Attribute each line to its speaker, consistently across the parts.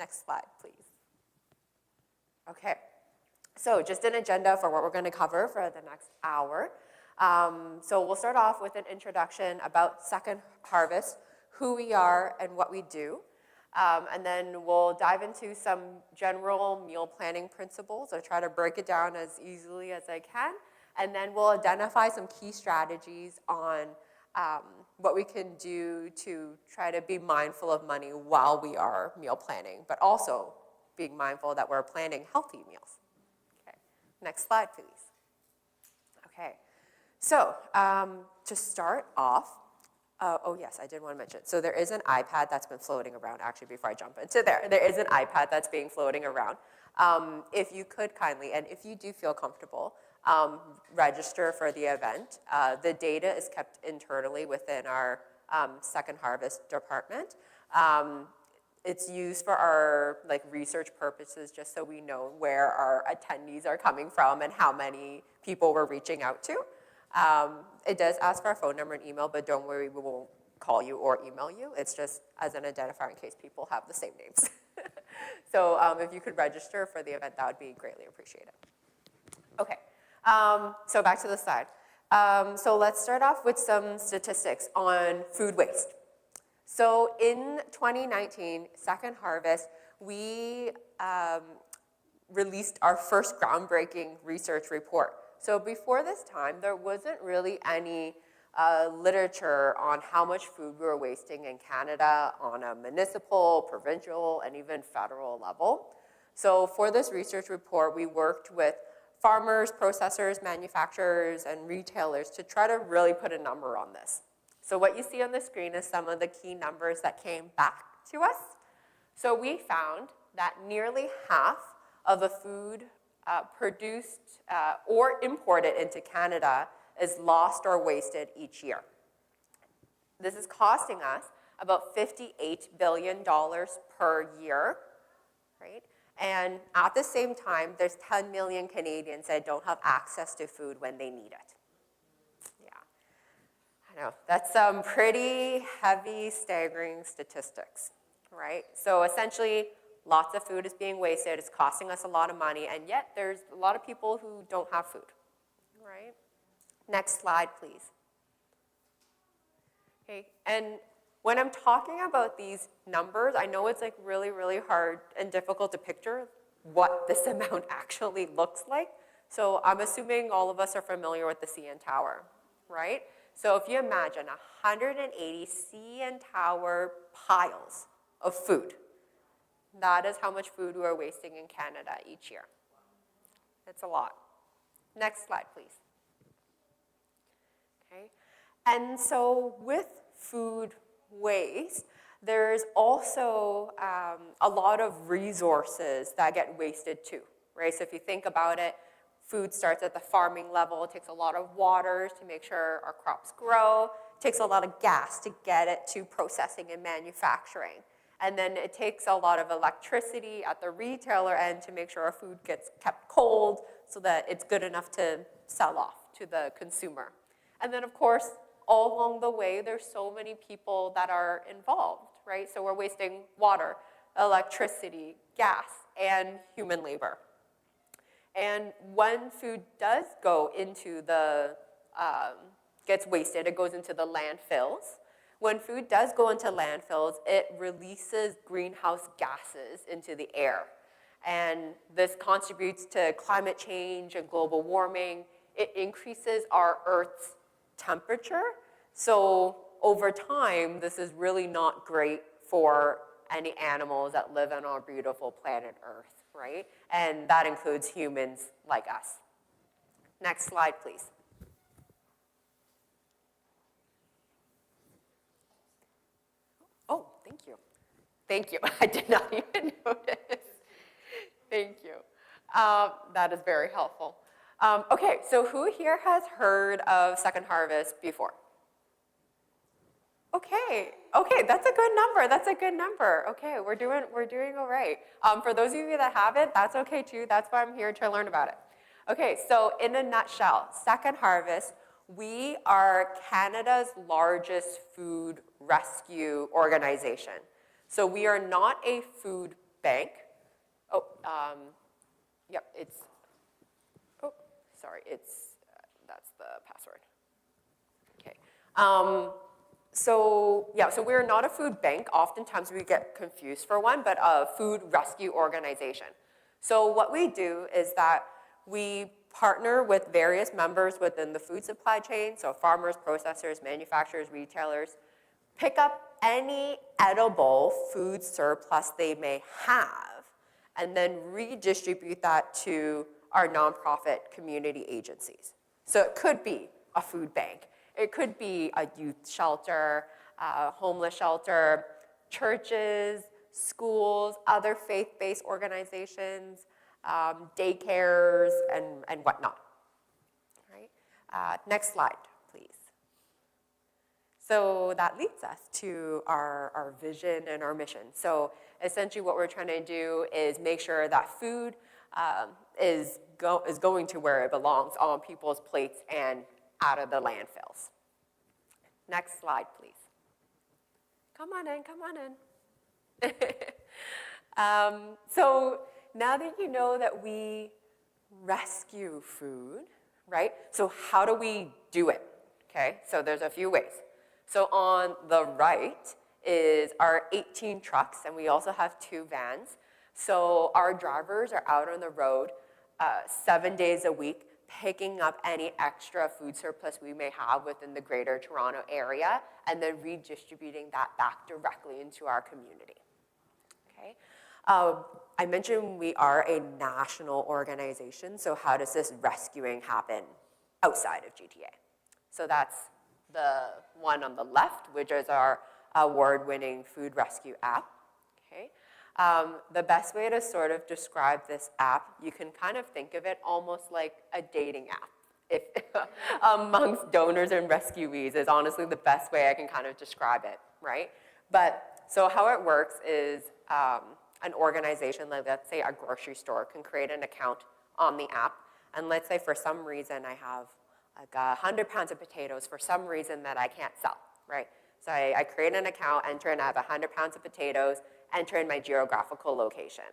Speaker 1: Next slide, please. Okay, so just an agenda for what we're going to cover for the next hour. So we'll start off with an introduction about Second Harvest, who we are and what we do. And then we'll dive into some general meal planning principles. I'll try to break it down as easily as I can. And then we'll identify some key strategies on what we can do to try to be mindful of money while we are meal planning, but also being mindful that we're planning healthy meals. Okay, next slide, please. Okay, so to start off, oh yes, I did want to mention, so there is an iPad that's been floating around, actually before I jump into there is an iPad that's being floating around. If you could kindly, and if you do feel comfortable, register for the event. The data is kept internally within our Second Harvest department. It's used for our research purposes, just so we know where our attendees are coming from and how many people we're reaching out to. It does ask for our phone number and email, but don't worry, we won't call you or email you. It's just as an identifier in case people have the same names. So if you could register for the event, that would be greatly appreciated. Okay, so back to the slide. So let's start off with some statistics on food waste. So in 2019, Second Harvest, we released our first groundbreaking research report. So before this time, there wasn't really any literature on how much food we were wasting in Canada on a municipal, provincial, and even federal level. So for this research report, we worked with farmers, processors, manufacturers, and retailers to try to really put a number on this. So what you see on the screen is some of the key numbers that came back to us. So we found that nearly half of the food produced or imported into Canada is lost or wasted each year. This is costing us about $58 billion per year, right? And at the same time, there's 10 million Canadians that don't have access to food when they need it. Yeah, I know, that's some pretty heavy, staggering statistics, right? So essentially, lots of food is being wasted, it's costing us a lot of money, and yet there's a lot of people who don't have food, right? Next slide, please. Okay, and when I'm talking about these numbers, I know it's really, really hard and difficult to picture what this amount actually looks like. So I'm assuming all of us are familiar with the CN Tower, right? So if you imagine 180 CN Tower piles of food, that is how much food we are wasting in Canada each year. It's a lot. Next slide, please. Okay, and so with food waste, there's also a lot of resources that get wasted too, right? So if you think about it, food starts at the farming level. It takes a lot of water to make sure our crops grow. It takes a lot of gas to get it to processing and manufacturing. And then it takes a lot of electricity at the retailer end to make sure our food gets kept cold so that it's good enough to sell off to the consumer. And then, of course, all along the way, there's so many people that are involved, right? So we're wasting water, electricity, gas, and human labor. And when food does go into the, gets wasted, it goes into the landfills. When food does go into landfills, it releases greenhouse gases into the air. And this contributes to climate change and global warming. It increases our Earth's temperature. So over time, this is really not great for any animals that live on our beautiful planet Earth, right? And that includes humans like us. Next slide, please. Oh, thank you. Thank you. I did not even notice. Thank you. That is very helpful. Okay, so who here has heard of Second Harvest before? Okay, that's a good number. That's a good number. Okay, we're doing all right. For those of you that haven't, that's okay too. That's why I'm here to learn about it. Okay, so in a nutshell, Second Harvest, we are Canada's largest food rescue organization. So we are not a food bank. Oh, yep, it's, oh, sorry, it's, that's the password. Okay. So we're not a food bank. Oftentimes we get confused for one, but a food rescue organization. So what we do is that we partner with various members within the food supply chain, so farmers, processors, manufacturers, retailers, pick up any edible food surplus they may have, and then redistribute that to our nonprofit community agencies. So it could be a food bank. It could be a youth shelter, a homeless shelter, churches, schools, other faith-based organizations, daycares, and whatnot. Right? Next slide, please. So that leads us to our vision and our mission. So essentially what we're trying to do is make sure that food is going to where it belongs, on people's plates and out of the landfills. Next slide, please. Come on in, come on in. So now that you know that we rescue food, right? So how do we do it? Okay, so there's a few ways. So on the right is our 18 trucks, and we also have 2 vans. So our drivers are out on the road 7 days a week, picking up any extra food surplus we may have within the Greater Toronto area, and then redistributing that back directly into our community. Okay. I mentioned we are a national organization, so how does this rescuing happen outside of GTA? So that's the one on the left, which is our award-winning food rescue app. Okay. The best way to sort of describe this app, you can kind of think of it almost like a dating app. If, amongst donors and rescuees is honestly the best way I can kind of describe it, right? But so how it works is an organization, like let's say a grocery store, can create an account on the app, and let's say for some reason I have like 100 pounds of potatoes for some reason that I can't sell, right? So I create an account, enter in, I have 100 pounds of potatoes, enter in my geographical location.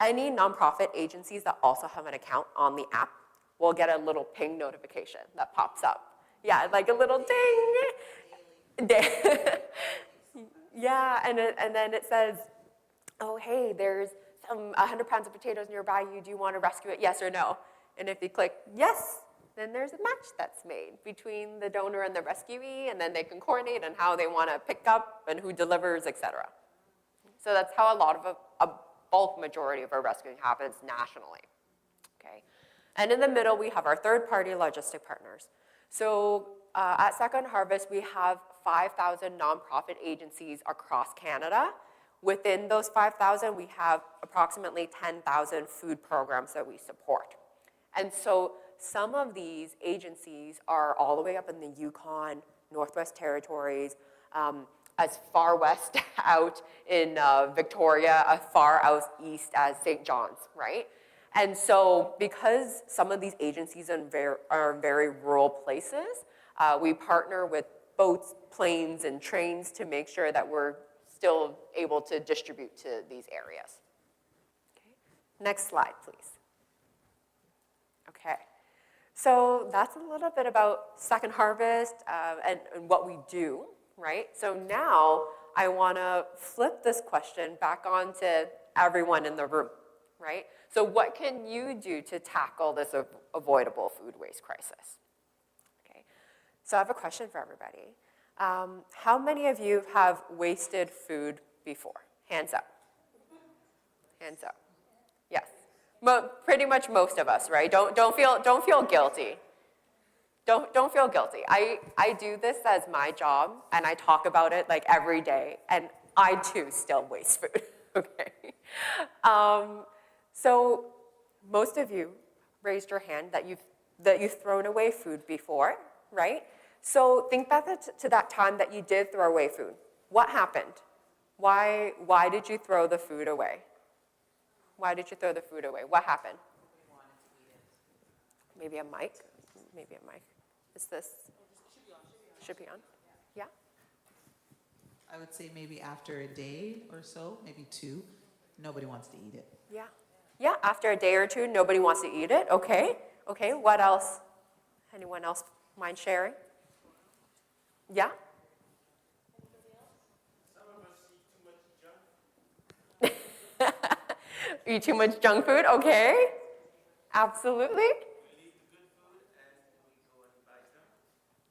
Speaker 1: Any nonprofit agencies that also have an account on the app will get a little ping notification that pops up. Yeah, like a little ding. Yeah, and then it says, oh, hey, there's 100 pounds of potatoes nearby you. Do you want to rescue it, yes or no? And if you click yes, then there's a match that's made between the donor and the rescuee, and then they can coordinate on how they want to pick up and who delivers, etc. So that's how a lot of a bulk majority of our rescuing happens nationally. Okay, and in the middle we have our third-party logistic partners. So at Second Harvest we have 5,000 nonprofit agencies across Canada. Within those 5,000 we have approximately 10,000 food programs that we support. And so some of these agencies are all the way up in the Yukon, Northwest Territories, as far west out in Victoria, as far out east as St. John's, right? And so because some of these agencies are in very rural places, we partner with boats, planes, and trains to make sure that we're still able to distribute to these areas. Okay. Next slide, please. Okay. So that's a little bit about Second Harvest and what we do, right? So now I want to flip this question back on to everyone in the room, right? So what can you do to tackle this avoidable food waste crisis? Okay. So I have a question for everybody. How many of you have wasted food before? Hands up. Hands up. Yes. Pretty much most of us, right? Don't feel guilty. Don't feel guilty. I do this as my job, and I talk about it like every day, and I too still waste food. Okay. So most of you raised your hand that you've thrown away food before, right? So think back to that time that you did throw away food. What happened? Why did you throw the food away? Why did you throw the food away? What happened?
Speaker 2: We wanted to eat it.
Speaker 1: Maybe a mic? Maybe a mic. Is this? Should be on. Yeah?
Speaker 2: I would say maybe after a day or so, maybe 2, Nobody wants to eat it.
Speaker 1: Yeah. Yeah, after a day or two, nobody wants to eat it. Okay. Okay, what else? Anyone else mind sharing? Yeah? Eat too much junk food? Okay. Absolutely.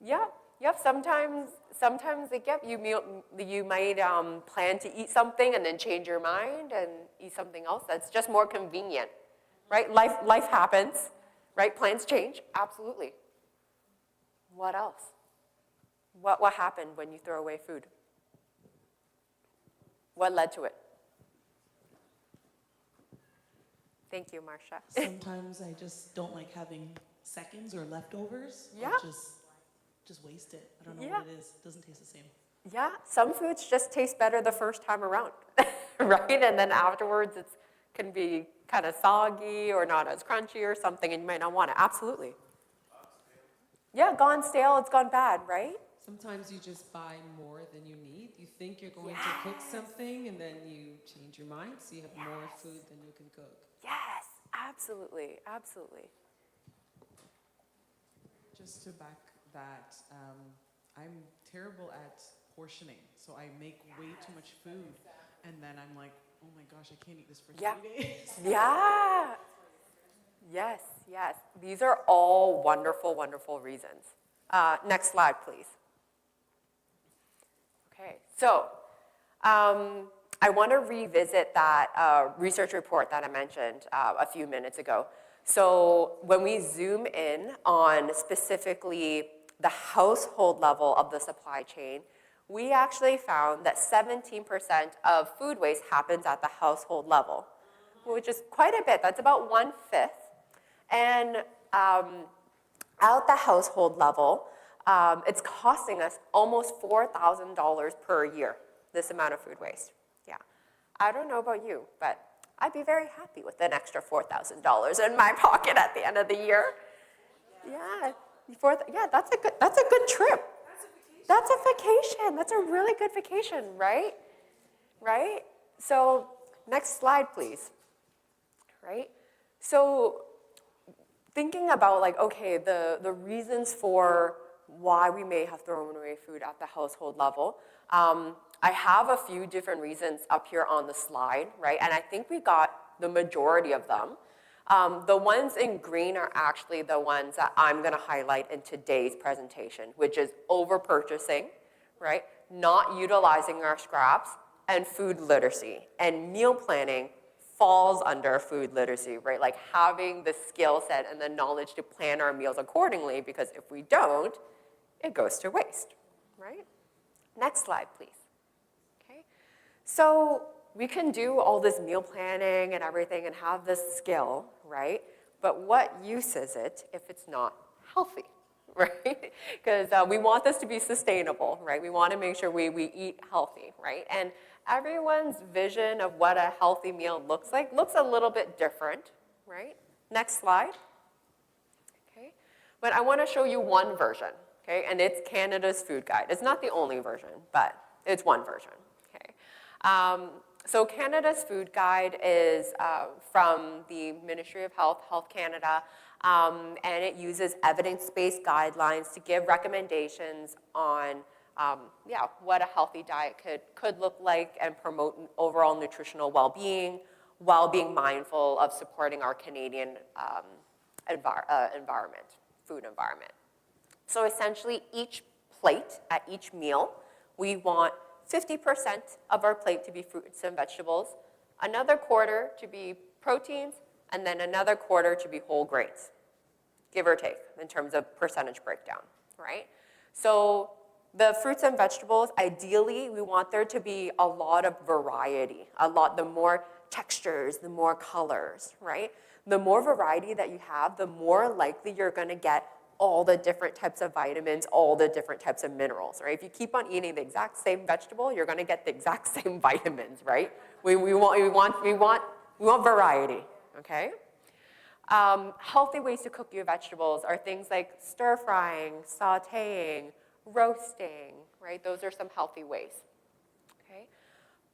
Speaker 1: Yep. Yep. Sometimes like, yep, you might plan to eat something and then change your mind and eat something else that's just more convenient, right? Life happens, right? Plans change. Absolutely. What else? What happened when you throw away food? What led to it? Thank you, Marcia.
Speaker 3: Sometimes I just don't like having seconds or leftovers.
Speaker 1: Yeah.
Speaker 3: Or just waste it. I don't know
Speaker 1: Yeah.
Speaker 3: what it is. It doesn't taste the same.
Speaker 1: Yeah, some foods just taste better the first time around, right? And then afterwards it can be kind of soggy or not as crunchy or something, and you might not want it. Absolutely. Yeah, gone stale, it's gone bad, right?
Speaker 4: Sometimes you just buy more than you need. You think you're going to cook something and then you change your mind, so you have more food than you can cook.
Speaker 1: Yes, absolutely, absolutely.
Speaker 3: Just to back that, I'm terrible at portioning. So I make way too much food. And then I'm like, oh my gosh, I can't eat this for 3 days.
Speaker 1: Yeah. Yes, yes. These are all wonderful, wonderful reasons. Next slide, please. Okay, so I want to revisit that research report that I mentioned a few minutes ago. So when we zoom in on specifically the household level of the supply chain, we actually found that 17% of food waste happens at the household level, which is quite a bit. That's about 1/5. And at the household level, it's costing us almost $4,000 per year, this amount of food waste. Yeah. I don't know about you, but I'd be very happy with an extra $4,000 in my pocket at the end of the year. Yeah. That's a good trip. That's a vacation. That's a really good vacation, right? Right? So next slide, please. Right? So thinking about like, okay, the reasons for why we may have thrown away food at the household level, I have a few different reasons up here on the slide, right? And I think we got the majority of them. The ones in green are actually the ones that I'm going to highlight in today's presentation, which is over-purchasing, right? Not utilizing our scraps, and food literacy. And meal planning falls under food literacy, right? Like having the skill set and the knowledge to plan our meals accordingly, because if we don't, it goes to waste, right? Next slide, please. Okay. So we can do all this meal planning and everything and have this skill, right? But what use is it if it's not healthy, right? Because we want this to be sustainable, right? We want to make sure we eat healthy, right? And everyone's vision of what a healthy meal looks like looks a little bit different, right? Next slide. Okay. But I want to show you one version, okay? And it's Canada's Food Guide. It's not the only version, but it's one version, okay? So Canada's Food Guide is from the Ministry of Health, Health Canada, and it uses evidence-based guidelines to give recommendations on what a healthy diet could look like and promote overall nutritional well-being while being mindful of supporting our Canadian environment, food environment. So essentially, each plate at each meal, we want 50% of our plate to be fruits and vegetables, another quarter to be proteins, and then another quarter to be whole grains, give or take, in terms of percentage breakdown, right? So the fruits and vegetables, ideally, we want there to be a lot of variety, the more textures, the more colors, right? The more variety that you have, the more likely you're gonna get all the different types of vitamins, all the different types of minerals, right? If you keep on eating the exact same vegetable, you're gonna get the exact same vitamins, right? We want variety, okay? Healthy ways to cook your vegetables are things like stir frying, sauteing, roasting, right? Those are some healthy ways, okay?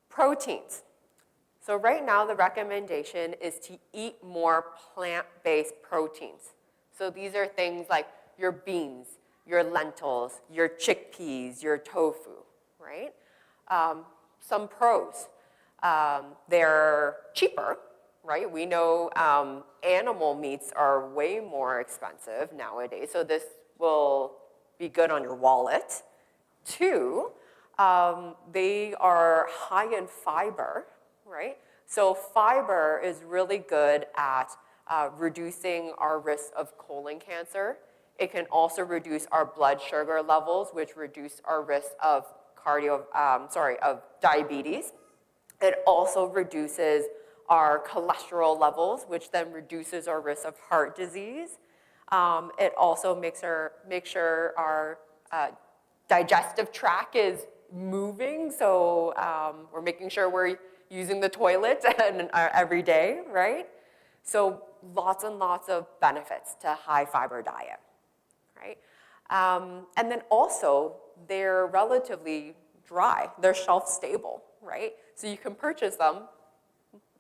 Speaker 1: Proteins. So right now the recommendation is to eat more plant-based proteins. So these are things like your beans, your lentils, your chickpeas, your tofu, right? Some pros. They're cheaper, right? We know animal meats are way more expensive nowadays, so this will be good on your wallet. Two, they are high in fiber, right? So fiber is really good at reducing our risk of colon cancer. It can also reduce our blood sugar levels, which reduce our risk of of diabetes. It also reduces our cholesterol levels, which then reduces our risk of heart disease. It also makes sure our digestive tract is moving, so we're making sure we're using the toilet every day, right? So lots and lots of benefits to high fiber diet, right? And then also, they're relatively dry. They're shelf stable, right? So you can purchase them,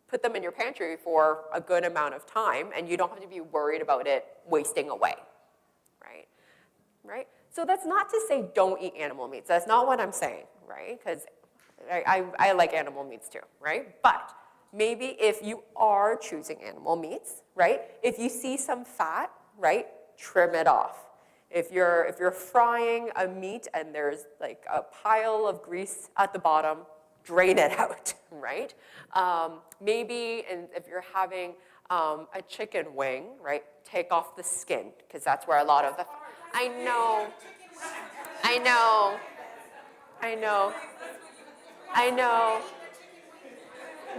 Speaker 1: put them in your pantry for a good amount of time, and you don't have to be worried about it wasting away, right? Right? So that's not to say don't eat animal meats. That's not what I'm saying, right? Because I like animal meats too, right? But maybe if you are choosing animal meats, right? If you see some fat, right, trim it off. If you're frying a meat and there's like a pile of grease at the bottom, drain it out, right? Maybe if you're having a chicken wing, right, take off the skin, because that's where a lot of the... I know.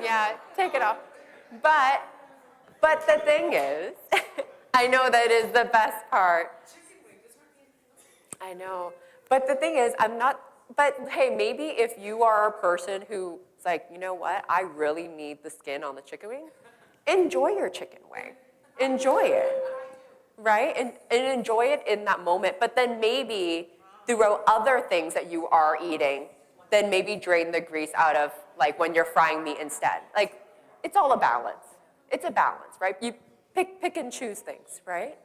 Speaker 1: Yeah, take it off. But the thing is, I know that is the best part. I know. But the thing is, but hey, maybe if you are a person who's like, you know what, I really need the skin on the chicken wing, enjoy your chicken wing. Enjoy it, right? And enjoy it in that moment. But then maybe throughout other things that you are eating, then maybe drain the grease out of, like when you're frying meat instead. Like, it's all a balance. It's a balance, right? You pick and choose things, right?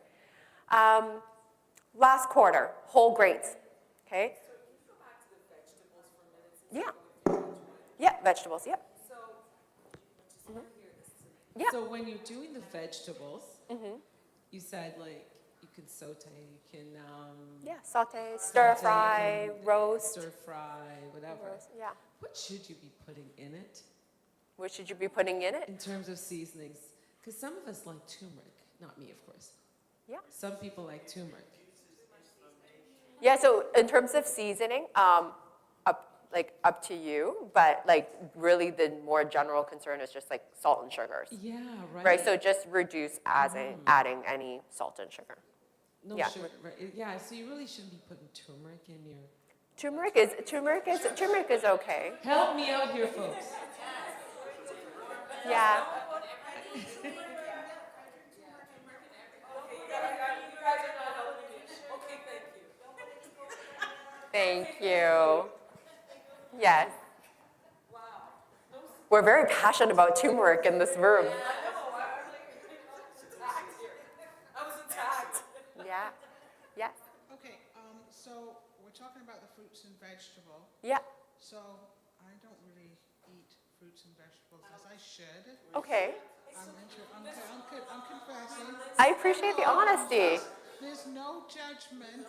Speaker 1: Last quarter, whole grains, okay?
Speaker 4: So can you go back to the vegetables for a minute?
Speaker 1: Yeah. Yeah, vegetables, yeah.
Speaker 4: So, I just want to hear this tonight.
Speaker 1: Yeah.
Speaker 4: So when you're doing the vegetables, you said like you can saute, you can
Speaker 1: Yeah, saute, stir fry,
Speaker 4: you can
Speaker 1: roast.
Speaker 4: stir fry, whatever.
Speaker 1: Roast, yeah.
Speaker 4: What should you be putting in it
Speaker 1: What should you be putting in it?
Speaker 4: in terms of seasonings? Because some of us like turmeric, not me, of course.
Speaker 1: Yeah.
Speaker 4: Some people like turmeric.
Speaker 1: Yeah, so in terms of seasoning, up to you, but like really the more general concern is just like salt and sugars.
Speaker 4: Yeah, right.
Speaker 1: Right, so just reduce adding any salt and sugar.
Speaker 4: No
Speaker 1: yeah.
Speaker 4: sugar, right? Yeah, so you really shouldn't be putting turmeric in your...
Speaker 1: Turmeric is okay.
Speaker 4: Help me out here, folks.
Speaker 1: Yeah. Thank you. Yes. We're very passionate about turmeric in this room.
Speaker 2: I was attacked.
Speaker 1: Yeah. Yes.
Speaker 5: Okay, so we're talking about the fruits and vegetable.
Speaker 1: Yeah.
Speaker 5: So I don't really eat fruits and vegetables as I should.
Speaker 1: Okay.
Speaker 5: I'm confessing.
Speaker 1: I appreciate the honesty.
Speaker 5: There's no judgment.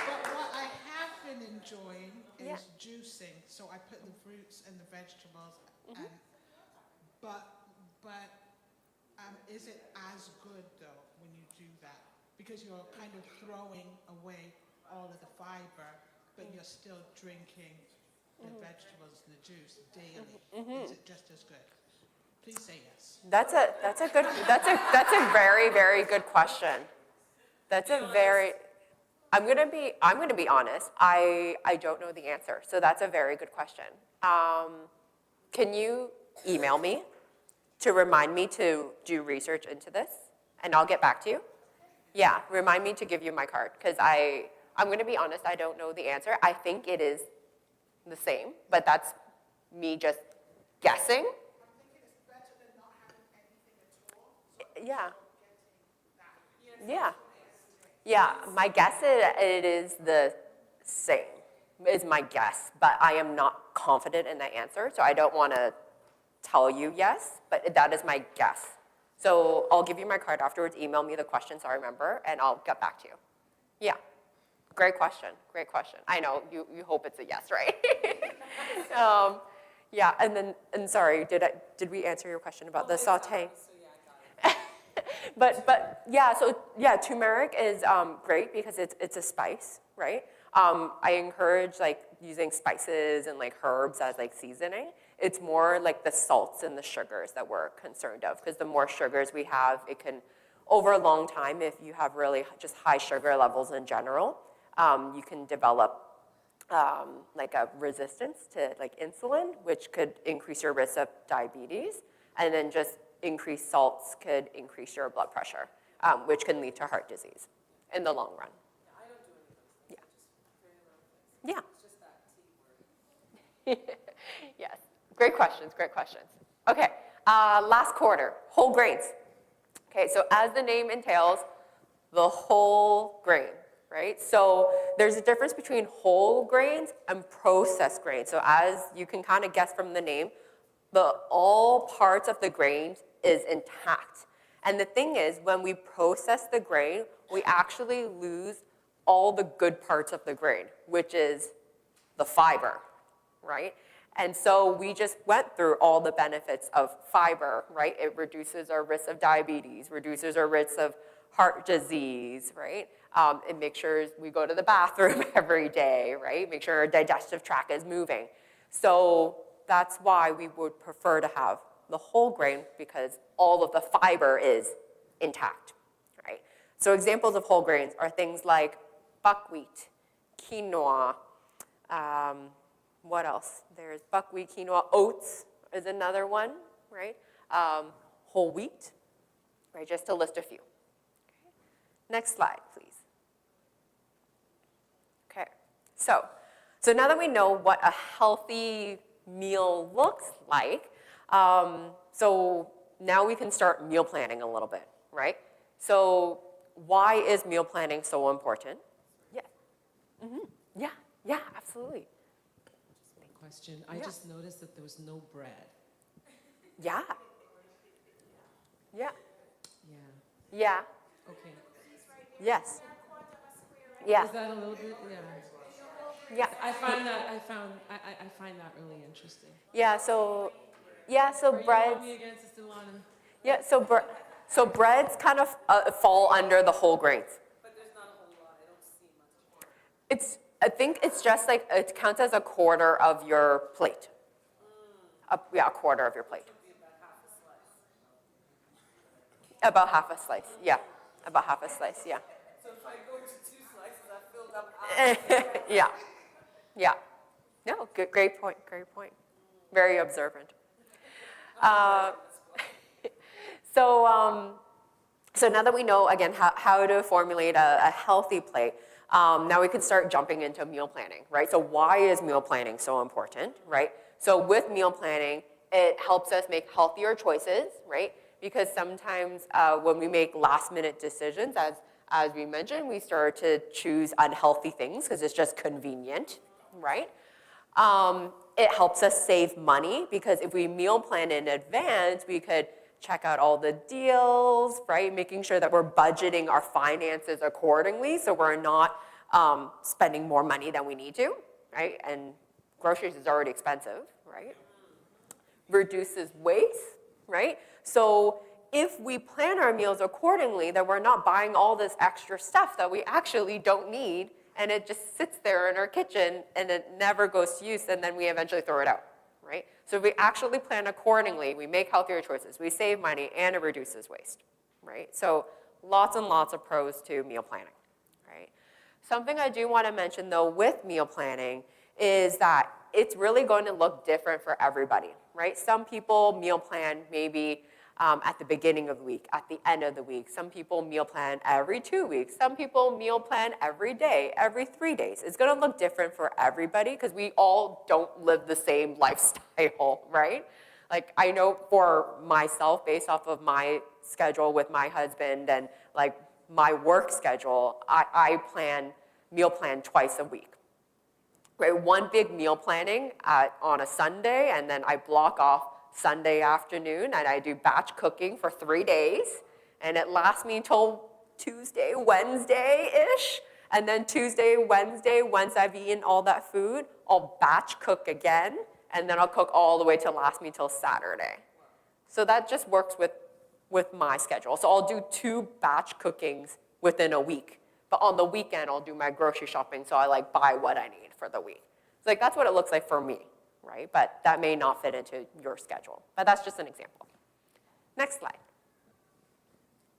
Speaker 5: But what I have been enjoying is juicing. So I put the fruits and the vegetables, and but is it as good though when you do that? Because you're kind of throwing away all of the fiber, but you're still drinking the vegetables and the juice daily. Is it just as good? Please say yes.
Speaker 1: That's a very, very good question. I'm gonna be honest. I don't know the answer, so that's a very good question. Can you email me to remind me to do research into this, and I'll get back to you? Yeah, remind me to give you my card, because I I'm going to be honest, I don't know the answer. I think it is the same, but that's me just guessing.
Speaker 5: I'm thinking it's better than not having anything at all.
Speaker 1: Yeah. Yeah. Yeah, my guess is it is the same, is my guess, but I am not confident in that answer, so I don't want to tell you yes, but that is my guess. So I'll give you my card afterwards, email me the question so I remember, and I'll get back to you. Yeah, great question, great question. I know, you hope it's a yes, right? Yeah, and sorry, did we answer your question about the sauté? But yeah, so yeah, turmeric is great because it's a spice, right? I encourage like using spices and like herbs as like seasoning. It's more like the salts and the sugars that we're concerned of, because the more sugars we have, it can, over a long time, if you have really just high sugar levels in general, you can develop like a resistance to like insulin, which could increase your risk of diabetes, and then just increased salts could increase your blood pressure, which can lead to heart disease in the long run.
Speaker 2: Yeah, I don't do any of those things.
Speaker 1: Yeah.
Speaker 2: I just very little things.
Speaker 1: Yeah.
Speaker 2: It's just that T word.
Speaker 1: Yes, great questions, great questions. Okay, last quarter, whole grains. Okay, so as the name entails, the whole grain, right? So there's a difference between whole grains and processed grains. So as you can kind of guess from the name, all parts of the grain is intact. And the thing is, when we process the grain, we actually lose all the good parts of the grain, which is the fiber, right? And so we just went through all the benefits of fiber, right? It reduces our risk of diabetes, reduces our risk of heart disease, right? It makes sure we go to the bathroom every day, right? Make sure our digestive tract is moving. So that's why we would prefer to have the whole grain, because all of the fiber is intact, right? So examples of whole grains are things like buckwheat, quinoa, what else? There's buckwheat, quinoa, oats is another one, right? Whole wheat, right? Just to list a few. Okay. Next slide, please. Okay, so now that we know what a healthy meal looks like, so now we can start meal planning a little bit, right? So why is meal planning so important? Yeah. Mm-hmm. Yeah, absolutely.
Speaker 4: Question. I just noticed that there was no bread.
Speaker 1: Yeah. Yeah.
Speaker 4: Yeah.
Speaker 1: Yeah.
Speaker 4: Okay.
Speaker 1: Yes. Yeah.
Speaker 4: Is that a little bit? Yeah.
Speaker 1: Yeah.
Speaker 4: I find that really interesting.
Speaker 1: Yeah. So
Speaker 4: Are you
Speaker 1: breads.
Speaker 4: on me again, Sister Lana?
Speaker 1: Yeah. So breads kind of fall under the whole grains.
Speaker 2: But there's not a whole lot. I don't see much.
Speaker 1: I think it's just like, it counts as a quarter of your plate. A quarter of your plate. About half a slice, yeah. About half a slice, yeah.
Speaker 2: So if I go to 2 slices, I filled up half.
Speaker 1: Yeah. No, good, great point. Very observant. So now that we know, again, how to formulate a healthy plate, now we can start jumping into meal planning, right? So why is meal planning so important, right? So with meal planning, it helps us make healthier choices, right? Because sometimes when we make last-minute decisions, as we mentioned, we start to choose unhealthy things because it's just convenient, right? It helps us save money because if we meal plan in advance, we could check out all the deals, right? Making sure that we're budgeting our finances accordingly so we're not spending more money than we need to, right? And groceries is already expensive, right? Reduces waste, right? So if we plan our meals accordingly, then we're not buying all this extra stuff that we actually don't need, and it just sits there in our kitchen and it never goes to use, and then we eventually throw it out, right? So if we actually plan accordingly, we make healthier choices, we save money, and it reduces waste, right? So lots and lots of pros to meal planning, right? Something I do want to mention, though, with meal planning is that it's really going to look different for everybody, right? Some people meal plan maybe at the beginning of the week, at the end of the week. Some people meal plan every 2 weeks. Some people meal plan every day, every 3 days. It's gonna look different for everybody because we all don't live the same lifestyle, right? Like I know for myself, based off of my schedule with my husband and like my work schedule, I meal plan twice a week. Right, one big meal planning on a Sunday, and then I block off Sunday afternoon, and I do batch cooking for 3 days, and it lasts me until Tuesday, Wednesday-ish, and then Tuesday, Wednesday, once I've eaten all that food, I'll batch cook again, and then I'll cook all the way to last me till Saturday. So that just works with my schedule. So I'll do 2 batch cookings within a week, but on the weekend, I'll do my grocery shopping, so I like buy what I need for the week. So like that's what it looks like for me, right? But that may not fit into your schedule. But that's just an example. Next slide.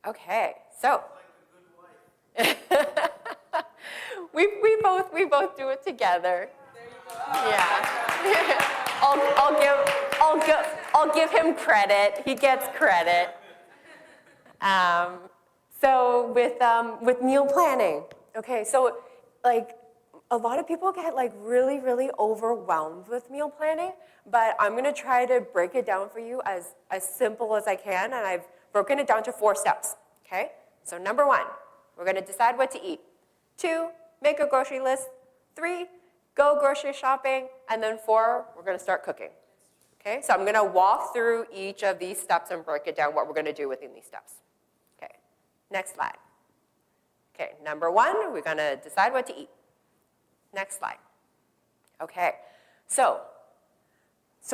Speaker 1: Okay, so we both do it together. There you go. Yeah. I'll give him credit. He gets credit. So with meal planning, okay, so like a lot of people get like really, really overwhelmed with meal planning, but I'm gonna try to break it down for you as simple as I can, and I've broken it down to 4 steps, okay? So number 1, we're gonna decide what to eat. 2, make a grocery list. 3, go grocery shopping. And then 4, we're gonna start cooking, okay? So I'm gonna walk through each of these steps and break it down what we're gonna do within these steps. Okay, next slide. Okay, number 1, we're gonna decide what to eat. Next slide. Okay, so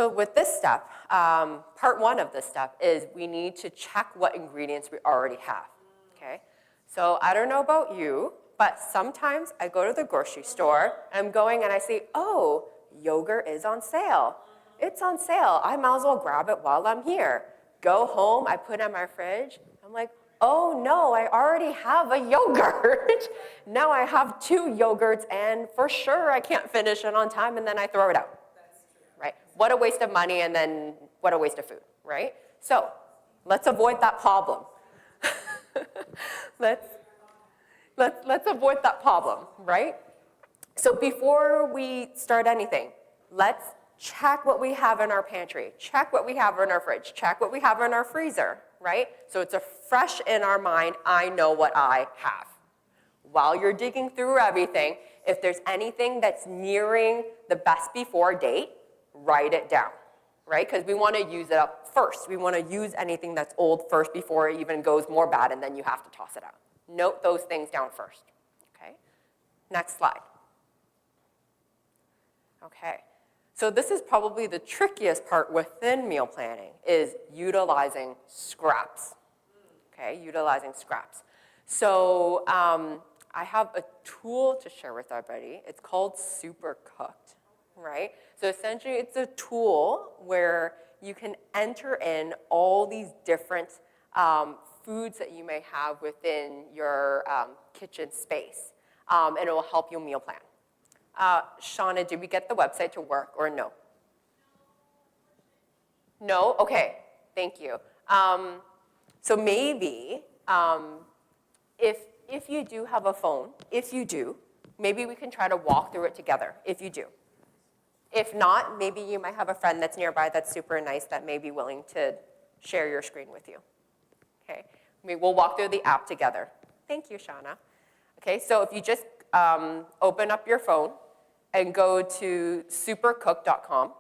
Speaker 1: with this step, part 1 of this step is we need to check what ingredients we already have, okay? So I don't know about you, but sometimes I go to the grocery store, and I'm going and I see, oh, yogurt is on sale. It's on sale. I might as well grab it while I'm here. Go home, I put it in my fridge. I'm like, oh no, I already have a yogurt. Now I have 2 yogurts, and for sure I can't finish it on time, and then I throw it out. That's true. Right? What a waste of money, and then what a waste of food, right? So let's avoid that problem. let's avoid that problem, right? So before we start anything, let's check what we have in our pantry, check what we have in our fridge, check what we have in our freezer, right? So it's fresh in our mind, I know what I have. While you're digging through everything, if there's anything that's nearing the best before date, write it down, right? Because we want to use it up first. We want to use anything that's old first before it even goes more bad, and then you have to toss it out. Note those things down first, okay? Next slide. Okay. So this is probably the trickiest part within meal planning, is utilizing scraps, okay, utilizing scraps. So I have a tool to share with everybody. It's called Super Cooked, right? So essentially it's a tool where you can enter in all these different foods that you may have within your kitchen space, and it will help you meal plan. Shauna, did we get the website to work or no? No? Okay, thank you. So maybe if you do have a phone, if you do, maybe we can try to walk through it together, if you do. If not, maybe you might have a friend that's nearby that's super nice that may be willing to share your screen with you. Okay, we'll walk through the app together. Thank you, Shauna. Okay, so if you just open up your phone and go to supercook.com.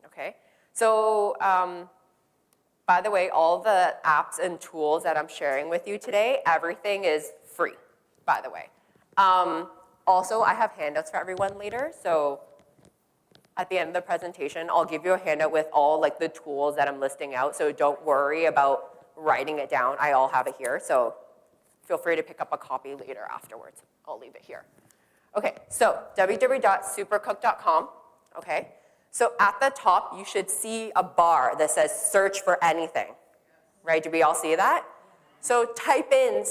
Speaker 1: Okay, so by the way, all the apps and tools that I'm sharing with you today, everything is free, by the way. Also, I have handouts for everyone later, so at the end of the presentation, I'll give you a handout with all like the tools that I'm listing out, so don't worry about writing it down. I all have it here, so feel free to pick up a copy later afterwards. I'll leave it here. Okay, so www.supercook.com, okay? So at the top, you should see a bar that says search for anything, right? Do we all see that? So type in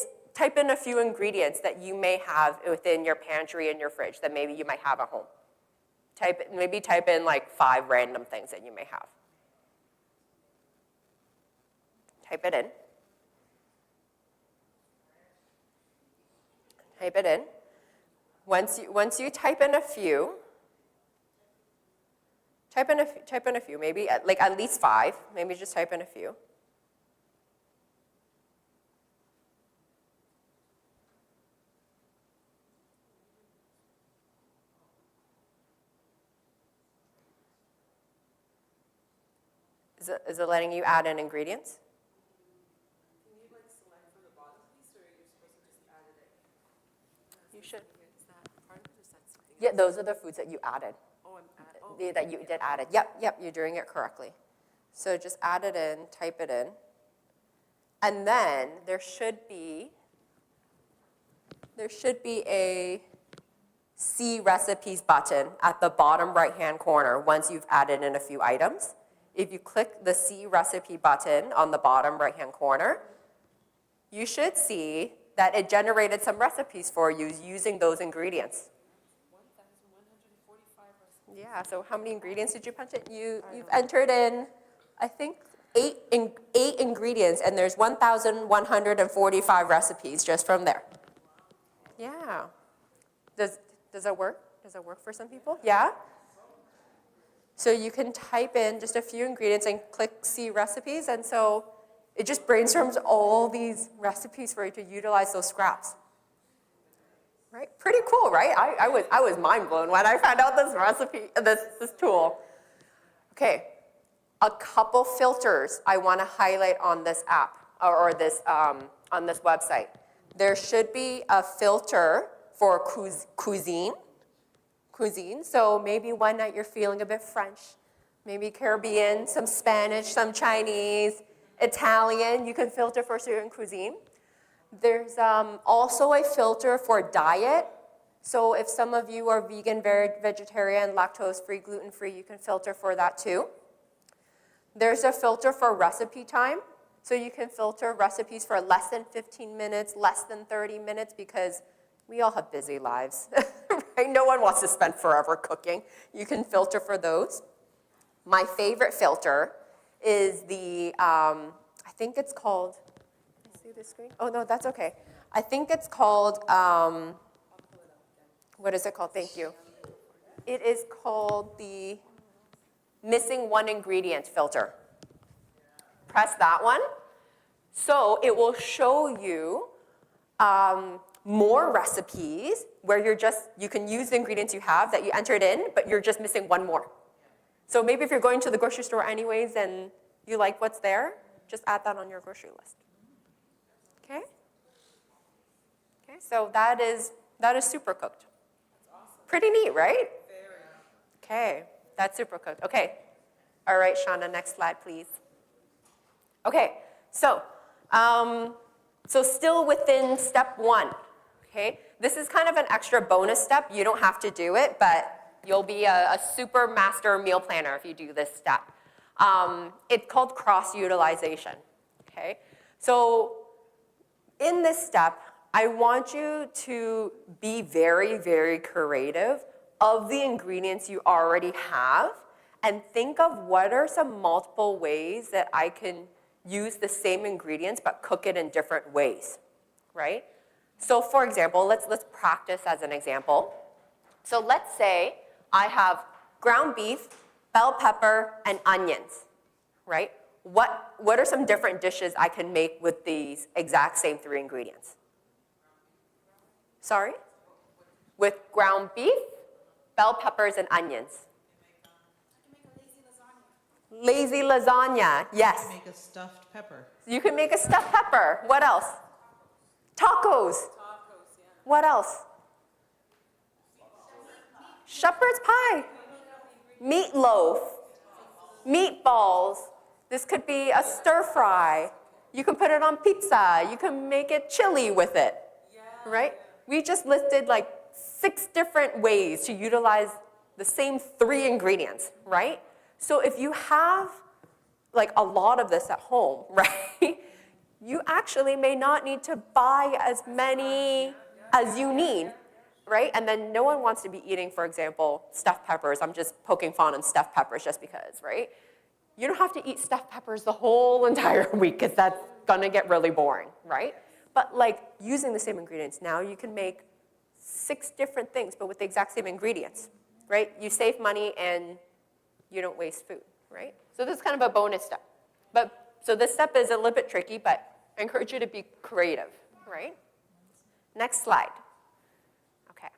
Speaker 1: a few ingredients that you may have within your pantry and your fridge that maybe you might have at home. Maybe type in like 5 random things that you may have. type it in. Type it in. Once you type in a few, maybe at least 5. Maybe just type in a few. Is it letting you add in ingredients?
Speaker 2: Can you select from the bottom piece, or you're supposed to just add it in?
Speaker 1: You should.
Speaker 2: Is that part of it, or is that something?
Speaker 1: Yeah, those are the foods that you added.
Speaker 2: Oh,
Speaker 1: That you did add it. Yep, you're doing it correctly. So just add it in, type it in. And then there should be a See Recipes button at the bottom right-hand corner once you've added in a few items. If you click the See Recipe button on the bottom right-hand corner, you should see that it generated some recipes for you using those ingredients.
Speaker 2: 1,145 recipes.
Speaker 1: Yeah, so how many ingredients did you punch in? You've entered in, I think, 8 ingredients, and there's 1,145 recipes just from there. Yeah. Does it work? Does it work for some people? Yeah? So you can type in just a few ingredients and click See Recipes, and so it just brainstorms all these recipes for you to utilize those scraps. Right? Pretty cool, right? I was mind blown when I found out this recipe, this tool. Okay, a couple filters I want to highlight on this app or this on this website. There should be a filter for cuisine. So maybe one night you're feeling a bit French, maybe Caribbean, some Spanish, some Chinese, Italian. You can filter for certain cuisine. There's also a filter for diet. So if some of you are vegan, vegetarian, lactose-free, gluten-free, you can filter for that too. There's a filter for recipe time. So you can filter recipes for less than 15 minutes, less than 30 minutes, because we all have busy lives, right? No one wants to spend forever cooking. You can filter for those. My favorite filter is the, I think it's called, see the screen? Oh, no, that's okay. I think it's called, what is it called? Thank you. It is called the missing one ingredient filter. Press that one. So it will show you more recipes where you can use the ingredients you have that you entered in, but you're just missing one more. So maybe if you're going to the grocery store anyways and you like what's there, just add that on your grocery list. Okay? Okay, so that is super cooked. Pretty neat, right? Okay, that's super cooked. Okay. All right, Shauna, next slide, please. Okay, so still within step 1, okay? This is kind of an extra bonus step. You don't have to do it, but you'll be a super master meal planner if you do this step. It's called cross-utilization, okay? So in this step, I want you to be very, very creative of the ingredients you already have and think of what are some multiple ways that I can use the same ingredients but cook it in different ways, right? So for example, let's practice as an example. So let's say I have ground beef, bell pepper, and onions, right? What are some different dishes I can make with these exact same 3 ingredients? Sorry? With ground beef, bell peppers, and onions. Lazy lasagna, yes.
Speaker 3: Make a stuffed pepper.
Speaker 1: You can make a stuffed pepper. What else? Tacos. What else? Shepherd's pie. Meatloaf. Meatballs. This could be a stir fry. You can put it on pizza. You can make it chili with it, right? We just listed like 6 different ways to utilize the same 3 ingredients, right? So if you have like a lot of this at home, right, you actually may not need to buy as many as you need, right? And then no one wants to be eating, for example, stuffed peppers. I'm just poking fun on stuffed peppers just because, right? You don't have to eat stuffed peppers the whole entire week because that's gonna get really boring, right? But like using the same ingredients, now you can make 6 different things, but with the exact same ingredients, right? You save money and you don't waste food, right? So this is kind of a bonus step. So this step is a little bit tricky, but I encourage you to be creative, right? Next slide. Okay.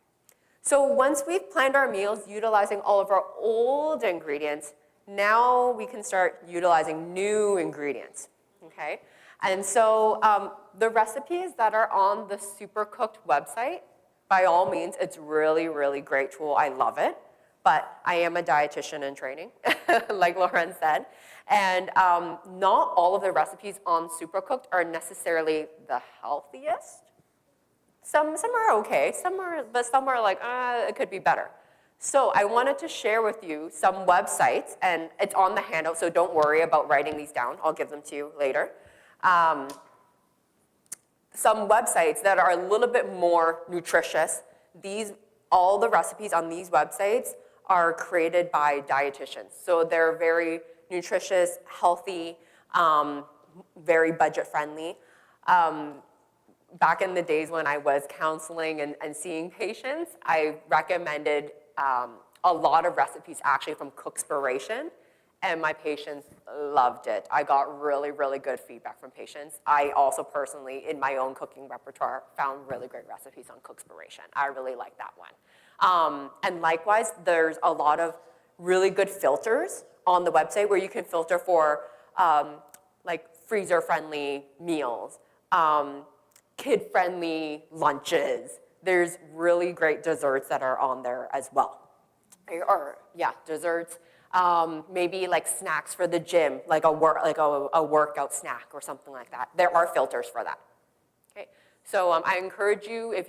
Speaker 1: So once we've planned our meals utilizing all of our old ingredients, now we can start utilizing new ingredients, okay? And so the recipes that are on the Supercooked website, by all means, it's really, really great tool. I love it. But I am a dietitian in training, like Lauren said. And not all of the recipes on Supercooked are necessarily the healthiest. Some are okay, but some are like, it could be better. So I wanted to share with you some websites, and it's on the handout, so don't worry about writing these down. I'll give them to you later. Some websites that are a little bit more nutritious. All the recipes on these websites are created by dietitians. So they're very nutritious, healthy, very budget-friendly. Back in the days when I was counseling and seeing patients, I recommended a lot of recipes actually from Cookspiration, and my patients loved it. I got really, really good feedback from patients. I also personally, in my own cooking repertoire, found really great recipes on Cookspiration. I really like that one. And likewise, there's a lot of really good filters on the website where you can filter for like freezer-friendly meals, kid-friendly lunches. There's really great desserts that are on there as well. Desserts. Maybe like snacks for the gym, like a workout snack or something like that. There are filters for that. Okay, so I encourage you if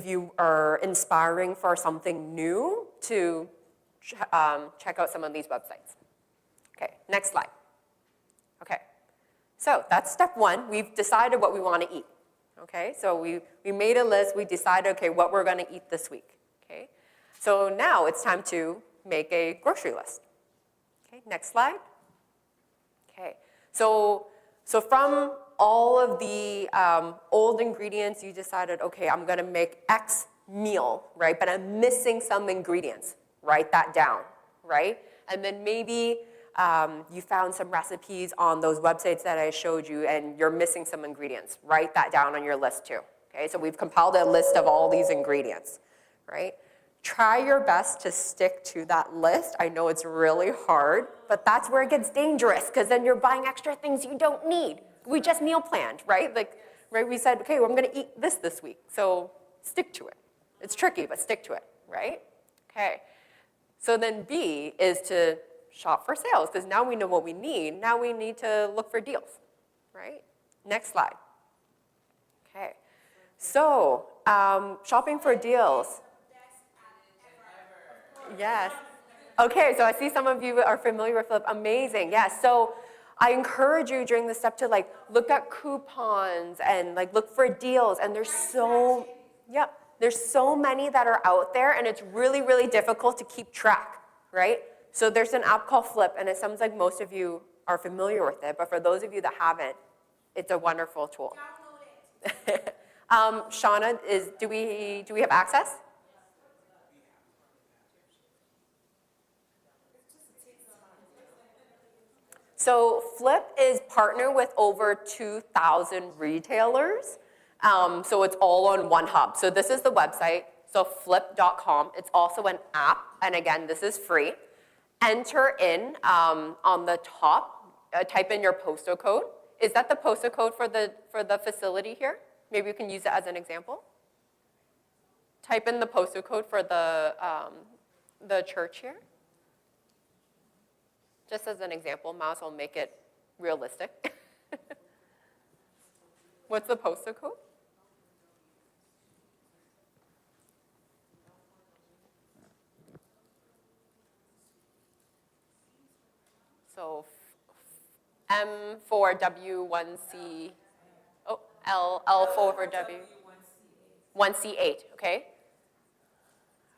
Speaker 1: you are inspiring for something new to check out some of these websites. Okay, next slide. Okay, so that's step 1. We've decided what we want to eat. Okay, so we made a list. We decided, okay, what we're going to eat this week. Okay, so now it's time to make a grocery list. Okay, next slide. Okay, so from all of the old ingredients, you decided, okay, I'm going to make X meal, right? But I'm missing some ingredients. Write that down, right? And then maybe you found some recipes on those websites that I showed you, and you're missing some ingredients. Write that down on your list too. Okay, so we've compiled a list of all these ingredients, right? Try your best to stick to that list. I know it's really hard, but that's where it gets dangerous, because then you're buying extra things you don't need. We just meal planned, right? Right? We said, okay, well, I'm going to eat this week, so stick to it. It's tricky, but stick to it, right? Okay. So then B is to shop for sales, because now we know what we need. Now we need to look for deals, right? Next slide. Okay. So shopping for deals. Yes. Okay, so I see some of you are familiar with Flip. Amazing. Yes. So I encourage you during this step to look at coupons and look for deals. And there's so many that are out there, and it's really, really difficult to keep track, right? So there's an app called Flip, and it sounds like most of you are familiar with it, but for those of you that haven't, it's a wonderful tool. Download it. Shauna, do we have access? So Flip is partnered with over 2,000 retailers. So it's all on one hub. So this is the website, so flip.com. It's also an app, and again, this is free. Enter in on the top, type in your postal code. Is that the postal code for the facility here? Maybe you can use it as an example. Type in the postal code for the church here. Just as an example, might as well make it realistic. What's the postal code? So M4W1C, L4W, 1C8, okay?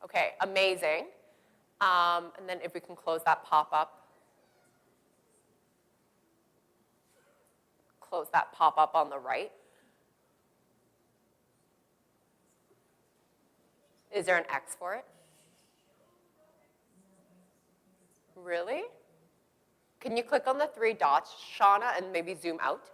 Speaker 1: Okay, amazing. And then if we can close that pop-up. close that pop-up on the right. Is there an X for it? Really? Can you click on the 3 dots, Shauna, and maybe zoom out?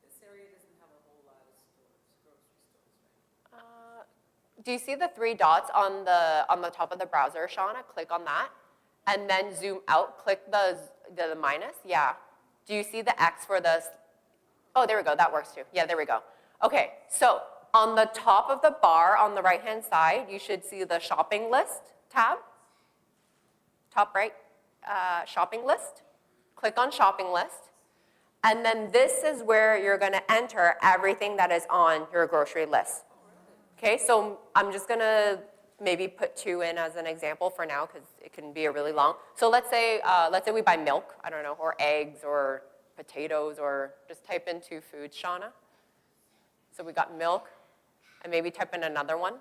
Speaker 2: This area doesn't have a whole lot of stores, grocery stores, right?
Speaker 1: Do you see the 3 dots on the top of the browser, Shauna? Click on that. And then zoom out. Click the minus. Yeah. Do you see the X for the... Oh, there we go. That works too. Yeah, there we go. Okay, so on the top of the bar on the right-hand side, you should see the shopping list tab. Top right, shopping list. Click on shopping list. And then this is where you're going to enter everything that is on your grocery list. Okay, so I'm just going to maybe put 2 in as an example for now because it can be a really long. So let's say we buy milk, I don't know, or eggs or potatoes, or just type in 2 foods, Shauna. So we got milk, and maybe type in another one.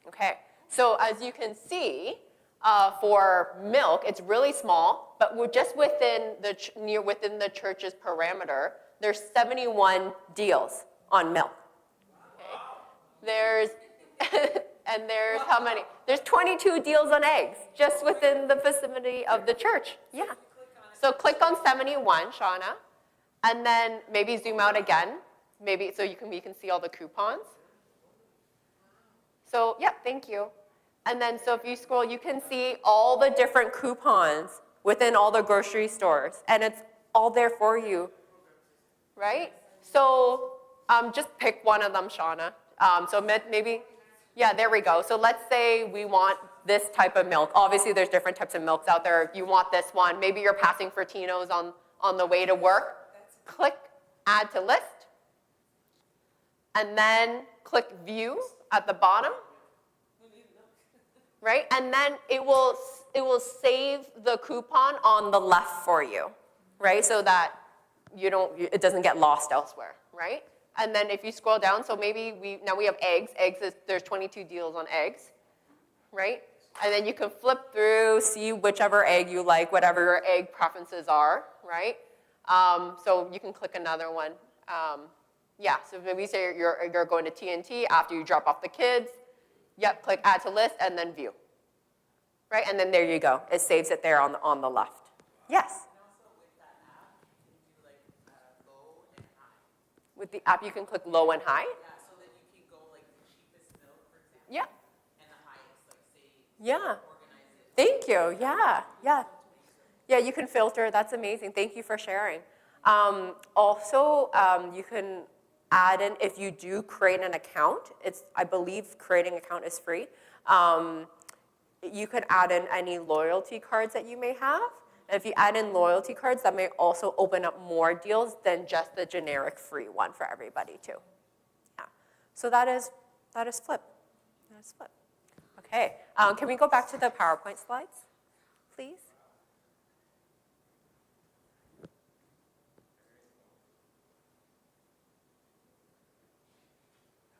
Speaker 1: Okay, so as you can see, for milk, it's really small, but we're just within the church's parameter. There's 71 deals on milk. Okay. And there's how many? There's 22 deals on eggs just within the vicinity of the church. Yeah. So click on 71, Shauna, and then maybe zoom out again, maybe so you can see all the coupons. So yeah, thank you. And then so if you scroll, you can see all the different coupons within all the grocery stores, and it's all there for you, right? So just pick one of them, Shauna. So maybe, yeah, there we go. So let's say we want this type of milk. Obviously, there's different types of milks out there. You want this one. Maybe you're passing for Tino's on the way to work. Click Add to List. And then click View at the bottom. Right? And then it will save the coupon on the left for you. Right? So that it doesn't get lost elsewhere. Right? And then if you scroll down, so maybe now we have eggs. There's 22 deals on eggs. Right? And then you can flip through, see whichever egg you like, whatever your egg preferences are, right? So you can click another one. Yeah, so maybe say you're going to TNT after you drop off the kids. Yep, click Add to List and then View. Right, and then there you go. It saves it there on the left. Yes?
Speaker 2: And also with that app, you can do like low and high.
Speaker 1: With the app, you can click low and high?
Speaker 2: Yeah, so that you can go like the cheapest milk, for example.
Speaker 1: Yeah.
Speaker 2: And the highest, like say,
Speaker 1: Yeah.
Speaker 2: organize it.
Speaker 1: Thank you. Yeah, yeah. Yeah, you can filter. That's amazing. Thank you for sharing. Also, you can add in, if you do create an account, I believe creating an account is free. You could add in any loyalty cards that you may have. And if you add in loyalty cards, that may also open up more deals than just the generic free one for everybody too. Yeah. So that is Flip. That is Flip. Okay. Can we go back to the PowerPoint slides, please?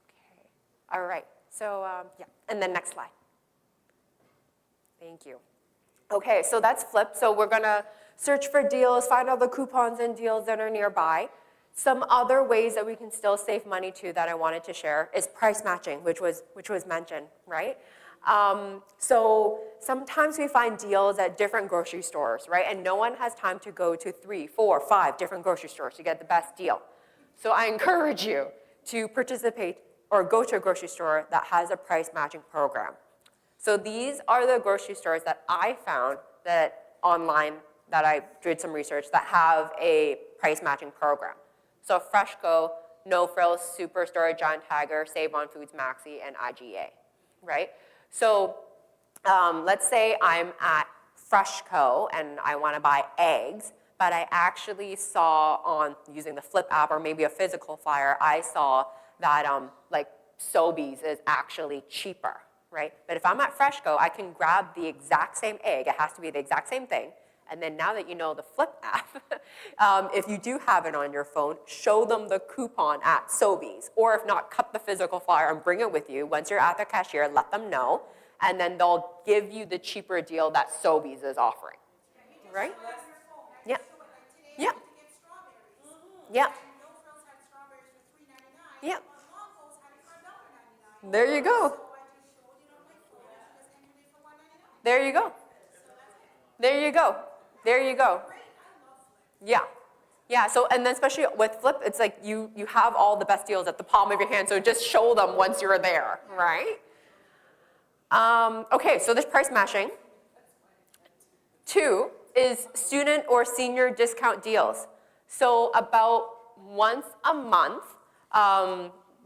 Speaker 1: Okay. All right. So yeah, and then next slide. Thank you. Okay, so that's Flip. So we're going to search for deals, find all the coupons and deals that are nearby. Some other ways that we can still save money too that I wanted to share is price matching, which was mentioned, right? So sometimes we find deals at different grocery stores, right? And no one has time to go to 3, 4, 5 different grocery stores to get the best deal. So I encourage you to participate or go to a grocery store that has a price matching program. So these are the grocery stores that I found that online, that I did some research, that have a price matching program. So Freshco, No Frills, Superstore, Giant Tiger, Save on Foods, Maxi, and IGA, right? So let's say I'm at Freshco and I want to buy eggs, but I actually saw on using the Flip app or maybe a physical flyer, I saw that like Sobeys is actually cheaper. Right? But if I'm at Freshco, I can grab the exact same egg. It has to be the exact same thing. And then now that you know the Flip app, if you do have it on your phone, show them the coupon at Sobeys. Or if not, cut the physical flyer and bring it with you. Once you're at the cashier, let them know. And then they'll give you the cheaper deal that Sobeys is offering. Right? Yeah. Yeah. Yeah.
Speaker 6: And No Frills had strawberries for $3.99.
Speaker 1: Yeah.
Speaker 6: But Longo's had it for $1.99.
Speaker 1: There you go.
Speaker 6: So I just showed it on my phone and she just entered it for $1.99.
Speaker 1: There you go. There you go. There you go.
Speaker 6: Great, I love Flip.
Speaker 1: Yeah. Yeah, so, and then especially with Flip, it's like you have all the best deals at the palm of your hand, so just show them once you're there, right? Okay, so there's price matching. 2 is student or senior discount deals. So about once a month,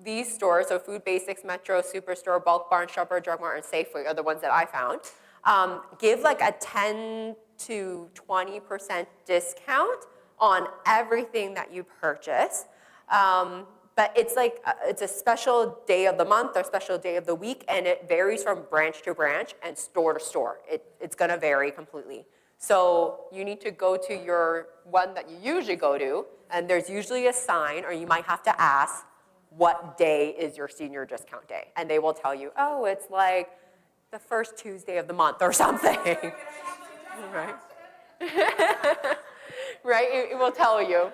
Speaker 1: these stores, so Food Basics, Metro, Superstore, Bulk Barn, Shoppers Drug Mart, and Safeway are the ones that I found, give like a 10 to 20% discount on everything that you purchase. But it's like, it's a special day of the month or special day of the week, and it varies from branch to branch and store to store. It's gonna vary completely. So you need to go to your one that you usually go to, and there's usually a sign, or you might have to ask, what day is your senior discount day? And they will tell you, oh, it's like the first Tuesday of the month or something, right? Right, it will tell you.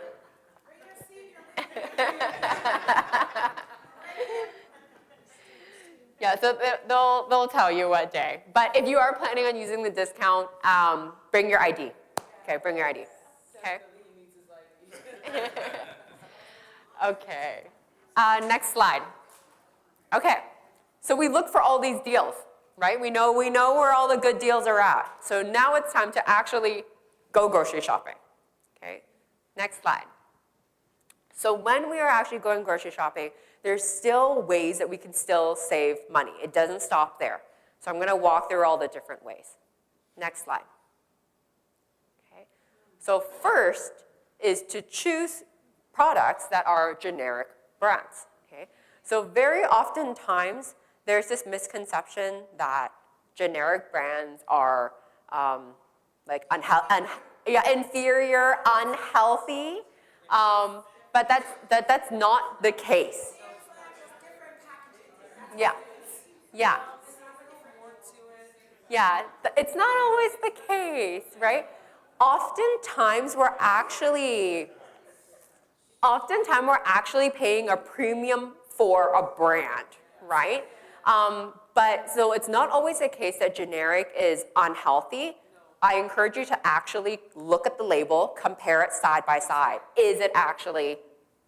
Speaker 1: Yeah, so they'll tell you what day. But if you are planning on using the discount, bring your ID. Okay, bring your ID. Okay. Okay. Next slide. Okay. So we look for all these deals, right? We know where all the good deals are at. So now it's time to actually go grocery shopping. Okay. Next slide. So when we are actually going grocery shopping, there's still ways that we can still save money. It doesn't stop there. So I'm going to walk through all the different ways. Next slide. Okay. So first is to choose products that are generic brands. Okay. So very oftentimes there's this misconception that generic brands are like inferior, unhealthy, but that's not the case. Yeah, yeah. Yeah, it's not always the case, right? Oftentimes we're actually paying a premium for a brand, right? But so it's not always the case that generic is unhealthy. I encourage you to actually look at the label, compare it side by side. Is it actually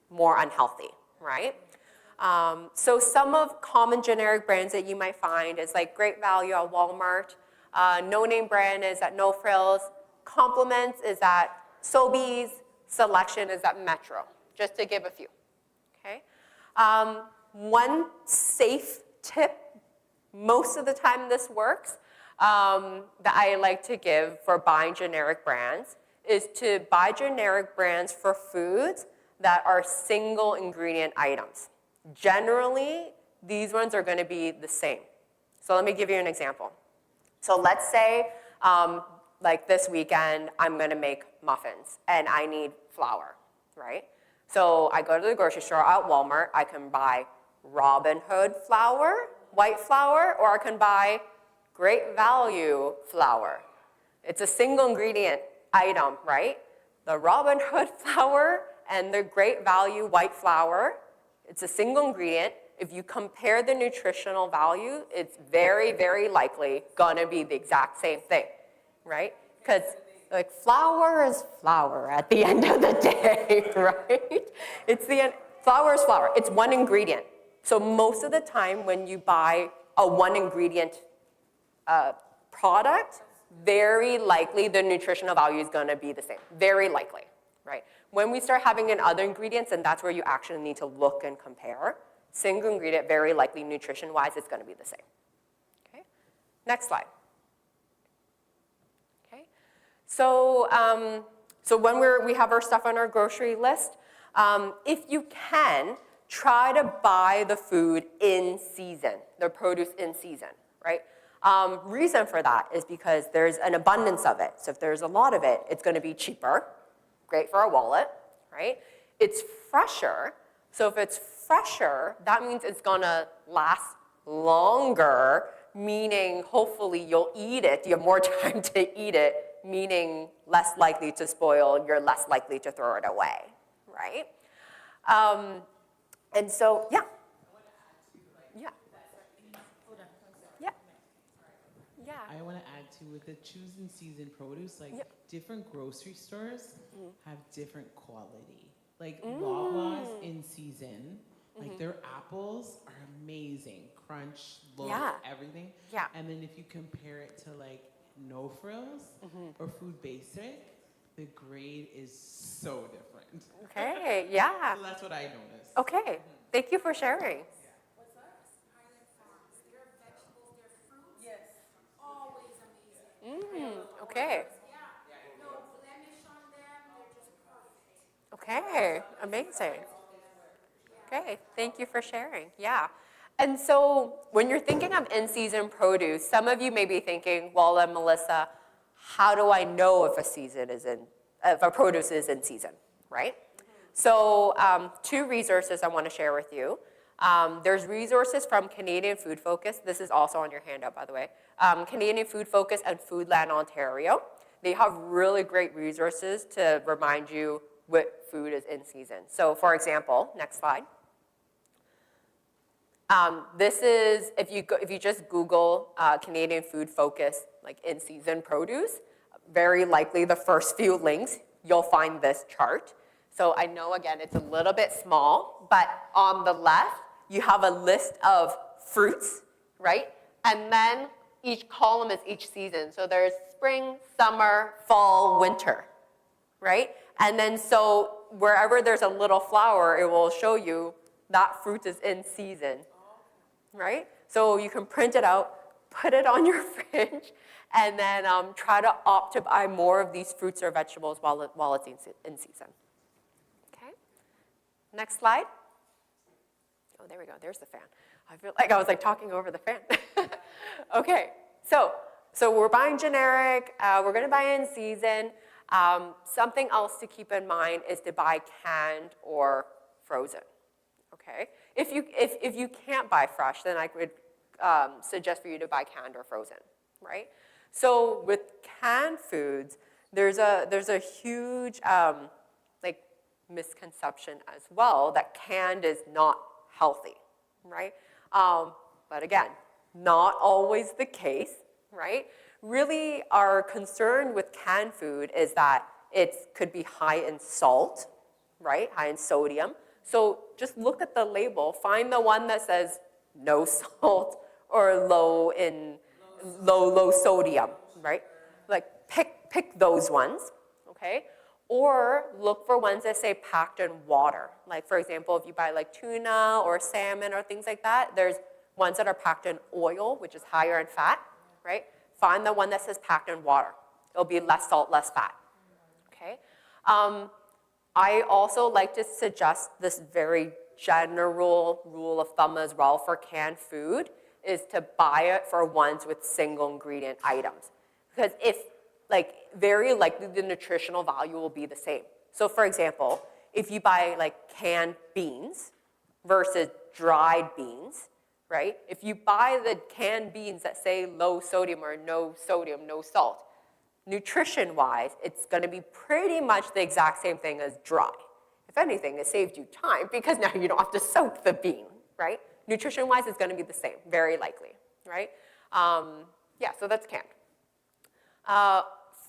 Speaker 1: more unhealthy, right? So some of common generic brands that you might find is like Great Value at Walmart, No Name Brand is at No Frills, Compliments is at Sobeys, Selection is at Metro, just to give a few, okay? One safe tip, most of the time this works, that I like to give for buying generic brands is to buy generic brands for foods that are single ingredient items. Generally, these ones are going to be the same. So let me give you an example. So let's say, like this weekend, I'm going to make muffins, and I need flour, right? So I go to the grocery store at Walmart. I can buy Robin Hood flour, white flour, or I can buy Great Value flour. It's a single ingredient item, right? The Robin Hood flour and the Great Value white flour, it's a single ingredient. If you compare the nutritional value, it's very, very likely gonna be the exact same thing, right? Because like flour is flour at the end of the day, right? Flour is flour, it's one ingredient. So most of the time when you buy a one ingredient product, very likely the nutritional value is gonna be the same, very likely, right? When we start having in other ingredients, and that's where you actually need to look and compare, single ingredient, very likely nutrition-wise, it's gonna be the same, okay? Next slide. Okay, so when we have our stuff on our grocery list, if you can, try to buy the food in season, the produce in season, right? Reason for that is because there's an abundance of it. So if there's a lot of it, it's gonna be cheaper, great for a wallet, right? It's fresher, so if it's fresher, that means it's gonna last longer, meaning hopefully you'll eat it, you have more time to eat it, meaning less likely to spoil, you're less likely to throw it away, right? And so, yeah. Yeah. Yeah. Yeah.
Speaker 3: I want to add to with the choose in season produce, like
Speaker 1: Yep.
Speaker 3: different grocery stores have different quality. Like Wawa's in season, like their apples are amazing, crunch, look,
Speaker 1: Yeah.
Speaker 3: everything.
Speaker 1: Yeah.
Speaker 3: And then if you compare it to like No Frills or Food Basic, the grade is so different.
Speaker 1: Okay, yeah.
Speaker 3: So that's what I noticed.
Speaker 1: Okay, thank you for sharing.
Speaker 6: Highland Farms, their vegetables, their fruits, always amazing.
Speaker 1: Okay,
Speaker 6: Yeah, no blemish on them, they're just perfect.
Speaker 1: okay, amazing. Okay, thank you for sharing, yeah. And so when you're thinking of in-season produce, some of you may be thinking, well, then Melissa, how do I know if if a produce is in season, right? So 2 resources I want to share with you. There's resources from Canadian Food Focus. This is also on your handout, by the way. Canadian Food Focus and Foodland Ontario. They have really great resources to remind you what food is in season. So for example, next slide. This is, if you just Google Canadian Food Focus, like in-season produce, very likely the first few links, you'll find this chart. So I know, again, it's a little bit small, but on the left, you have a list of fruits, right? And then each column is each season. So there's spring, summer, fall, winter, right? And then so wherever there's a little flower, it will show you that fruit is in season, right? So you can print it out, put it on your fridge, and then try to opt to buy more of these fruits or vegetables while it's in season. Okay, next slide. Oh, there we go, there's the fan. I feel like I was like talking over the fan. Okay, so we're buying generic, we're gonna buy in season. Something else to keep in mind is to buy canned or frozen. Okay, if you can't buy fresh, then I would suggest for you to buy canned or frozen, right? So with canned foods, there's a huge like misconception as well that canned is not healthy, right? But again, not always the case, right? Really, our concern with canned food is that it could be high in salt, right? High in sodium. So just look at the label, find the one that says no salt or low sodium, right? Like pick those ones, okay? Or look for ones that say packed in water. Like for example, if you buy like tuna or salmon or things like that, there's ones that are packed in oil, which is higher in fat, right? Find the one that says packed in water. It'll be less salt, less fat, okay? I also like to suggest this very general rule of thumb as well for canned food is to buy it for ones with single ingredient items. Because very likely the nutritional value will be the same. So for example, if you buy like canned beans versus dried beans, right? If you buy the canned beans that say low sodium, no salt, nutrition-wise, it's gonna be pretty much the exact same thing as dry. If anything, it saved you time because now you don't have to soak the bean, right? Nutrition-wise, it's gonna be the same, very likely, right? Yeah, so that's canned.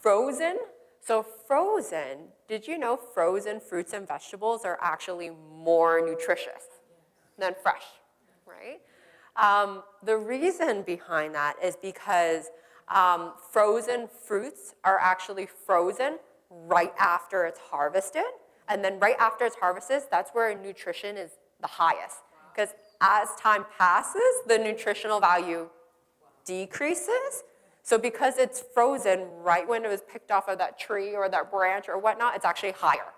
Speaker 1: Frozen, so frozen, did you know frozen fruits and vegetables are actually more nutritious than fresh, right? The reason behind that is because frozen fruits are actually frozen right after it's harvested. And then right after it's harvested, that's where nutrition is the highest. Because as time passes, the nutritional value decreases. So because it's frozen right when it was picked off of that tree or that branch or whatnot, it's actually higher,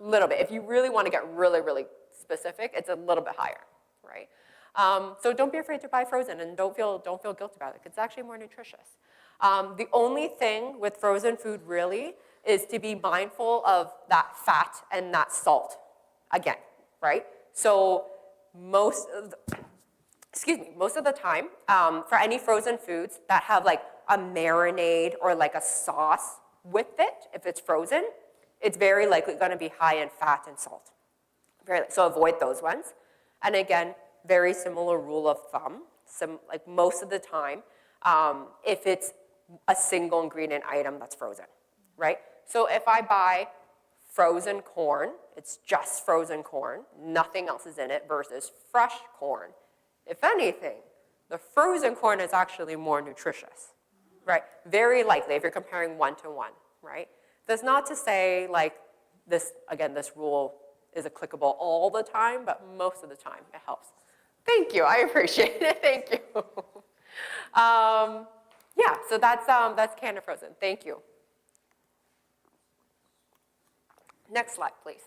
Speaker 1: a little bit. If you really want to get really, really specific, it's a little bit higher, right? So don't be afraid to buy frozen and don't feel guilty about it. It's actually more nutritious. The only thing with frozen food really is to be mindful of that fat and that salt again, right? So most of the time, for any frozen foods that have like a marinade or like a sauce with it, if it's frozen, it's very likely going to be high in fat and salt. So avoid those ones. And again, very similar rule of thumb. Like most of the time, if it's a single ingredient item that's frozen, right? So if I buy frozen corn, it's just frozen corn, nothing else is in it, versus fresh corn. If anything, the frozen corn is actually more nutritious, right? Very likely if you're comparing 1-to-1, right? That's not to say like this, again, this rule is applicable all the time, but most of the time it helps. Thank you, I appreciate it, thank you. Yeah, so that's canned and frozen, thank you. Next slide, please.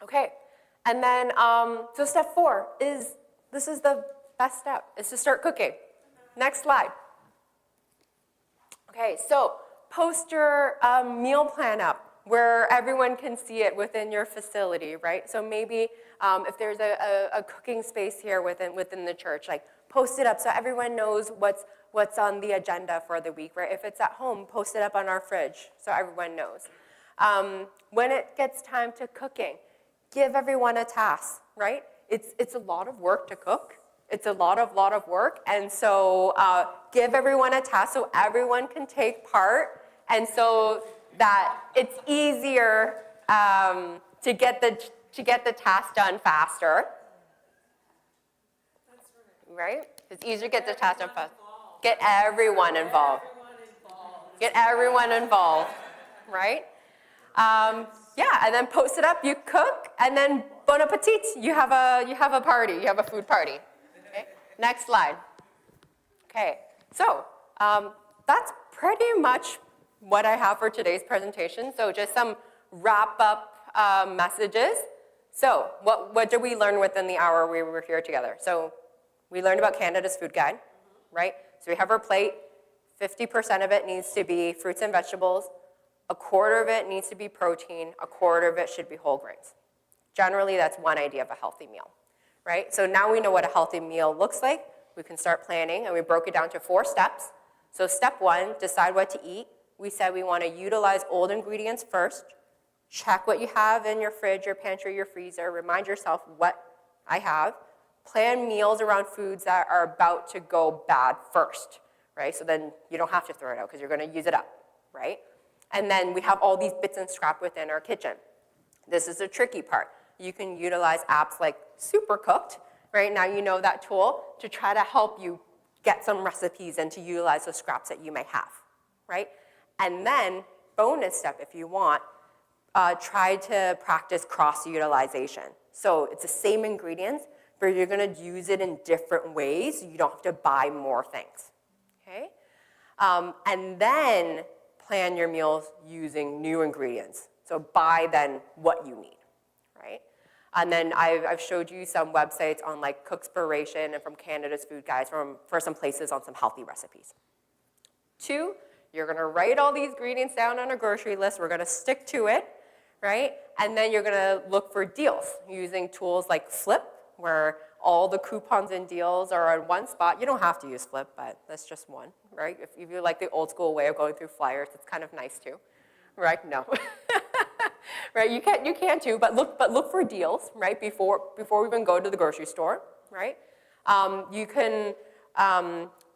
Speaker 1: Okay, and then, so step 4 is, this is the best step, is to start cooking. Next slide. Okay, so post your meal plan up where everyone can see it within your facility, right? So maybe if there's a cooking space here within the church, like post it up so everyone knows what's on the agenda for the week, right? If it's at home, post it up on our fridge so everyone knows. When it gets time to cooking, give everyone a task, right? It's a lot of work to cook. It's a lot of work, and so give everyone a task so everyone can take part, and so that it's easier to get the task done faster.
Speaker 2: That's
Speaker 1: Right? It's easier to get the task done faster. Get everyone involved. Get everyone involved, right? Yeah, and then post it up, you cook, and then bon appetit, you have a party, you have a food party. Okay? Next slide. Okay, so that's pretty much what I have for today's presentation. So just some wrap-up messages. So what did we learn within the hour we were here together? So we learned about Canada's food guide, right? So we have our plate. 50% of it needs to be fruits and vegetables. A quarter of it needs to be protein. A quarter of it should be whole grains. Generally, that's one idea of a healthy meal, right? So now we know what a healthy meal looks like. We can start planning, and we broke it down to 4 steps. So step 1, decide what to eat. We said we want to utilize old ingredients first. Check what you have in your fridge, your pantry, your freezer. Remind yourself what I have. Plan meals around foods that are about to go bad first, right? So then you don't have to throw it out because you're going to use it up, right? And then we have all these bits and scrap within our kitchen. This is the tricky part. You can utilize apps like Supercooked, right? Now you know that tool to try to help you get some recipes and to utilize those scraps that you may have, right? And then, bonus step if you want, try to practice cross-utilization. So it's the same ingredients, but you're gonna use it in different ways so you don't have to buy more things, okay? And then plan your meals using new ingredients. So buy then what you need, right? And then I've showed you some websites on like Cookspiration and from Canada's Food Guides for some places on some healthy recipes. 2, you're gonna write all these ingredients down on a grocery list. We're gonna stick to it, right? And then you're gonna look for deals using tools like Flip, where all the coupons and deals are in one spot. You don't have to use Flip, but that's just one, right? If you like the old school way of going through flyers, it's kind of nice too, right? No. Right, you can too, but look for deals, right, before we even go to the grocery store, right? You can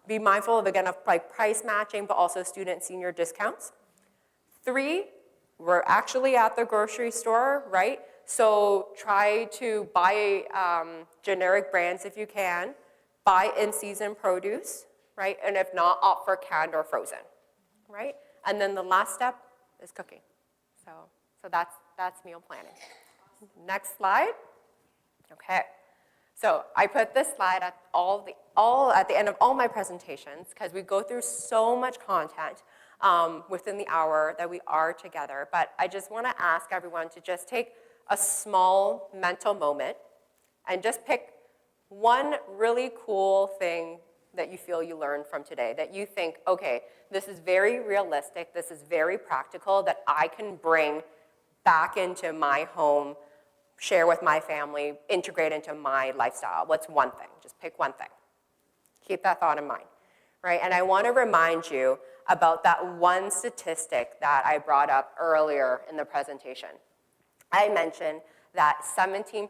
Speaker 1: be mindful of, again, of like price matching, but also student senior discounts. 3, we're actually at the grocery store, right? So try to buy generic brands if you can, buy in-season produce, right? And if not, opt for canned or frozen, right? And then the last step is cooking. So that's meal planning. Next slide. Okay. So I put this slide at at the end of all my presentations because we go through so much content within the hour that we are together. But I just want to ask everyone to just take a small mental moment and just pick one really cool thing that you feel you learned from today, that you think, okay, this is very realistic, this is very practical, that I can bring back into my home, share with my family, integrate into my lifestyle. What's one thing? Just pick one thing. Keep that thought in mind, right? And I want to remind you about that one statistic that I brought up earlier in the presentation. I mentioned that 17%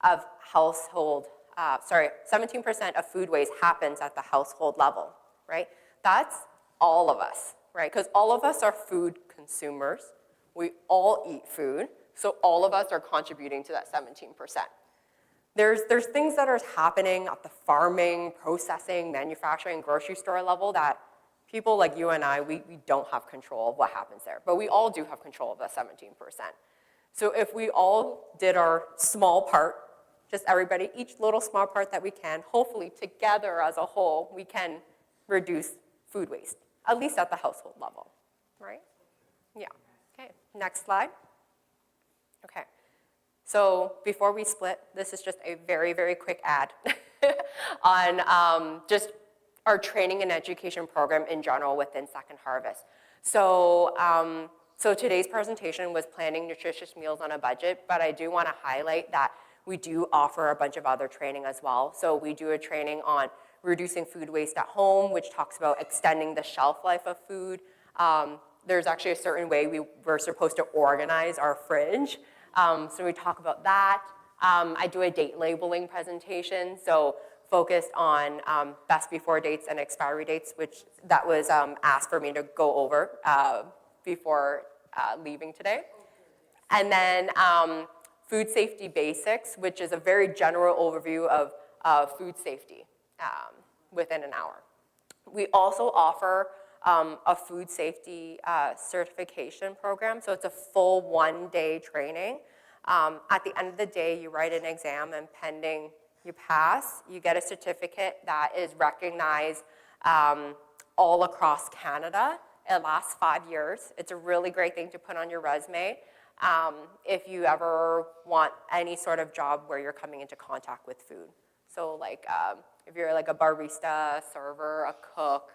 Speaker 1: of 17% of food waste happens at the household level, right? That's all of us, right? Because all of us are food consumers. We all eat food, so all of us are contributing to that 17%. There's things that are happening at the farming, processing, manufacturing, grocery store level that people like you and I, we don't have control of what happens there. But we all do have control of the 17%. So if we all did our small part, just everybody, each little small part that we can, hopefully together as a whole, we can reduce food waste, at least at the household level, right? Yeah, okay, next slide. Okay, so before we split, this is just a very, very quick ad on just our training and education program in general within Second Harvest. So, so today's presentation was planning nutritious meals on a budget, but I do want to highlight that we do offer a bunch of other training as well. So we do a training on reducing food waste at home, which talks about extending the shelf life of food. There's actually a certain way we're supposed to organize our fridge. So we talk about that. I do a date labeling presentation, so focused on best before dates and expiry dates, which that was asked for me to go over before leaving today. And then food safety basics, which is a very general overview of food safety within an hour. We also offer a food safety certification program, so it's a full one-day training. At the end of the day, you write an exam, and pending you pass, you get a certificate that is recognized all across Canada. It lasts 5 years. It's a really great thing to put on your resume if you ever want any sort of job where you're coming into contact with food. So like if you're like a barista, server, a cook,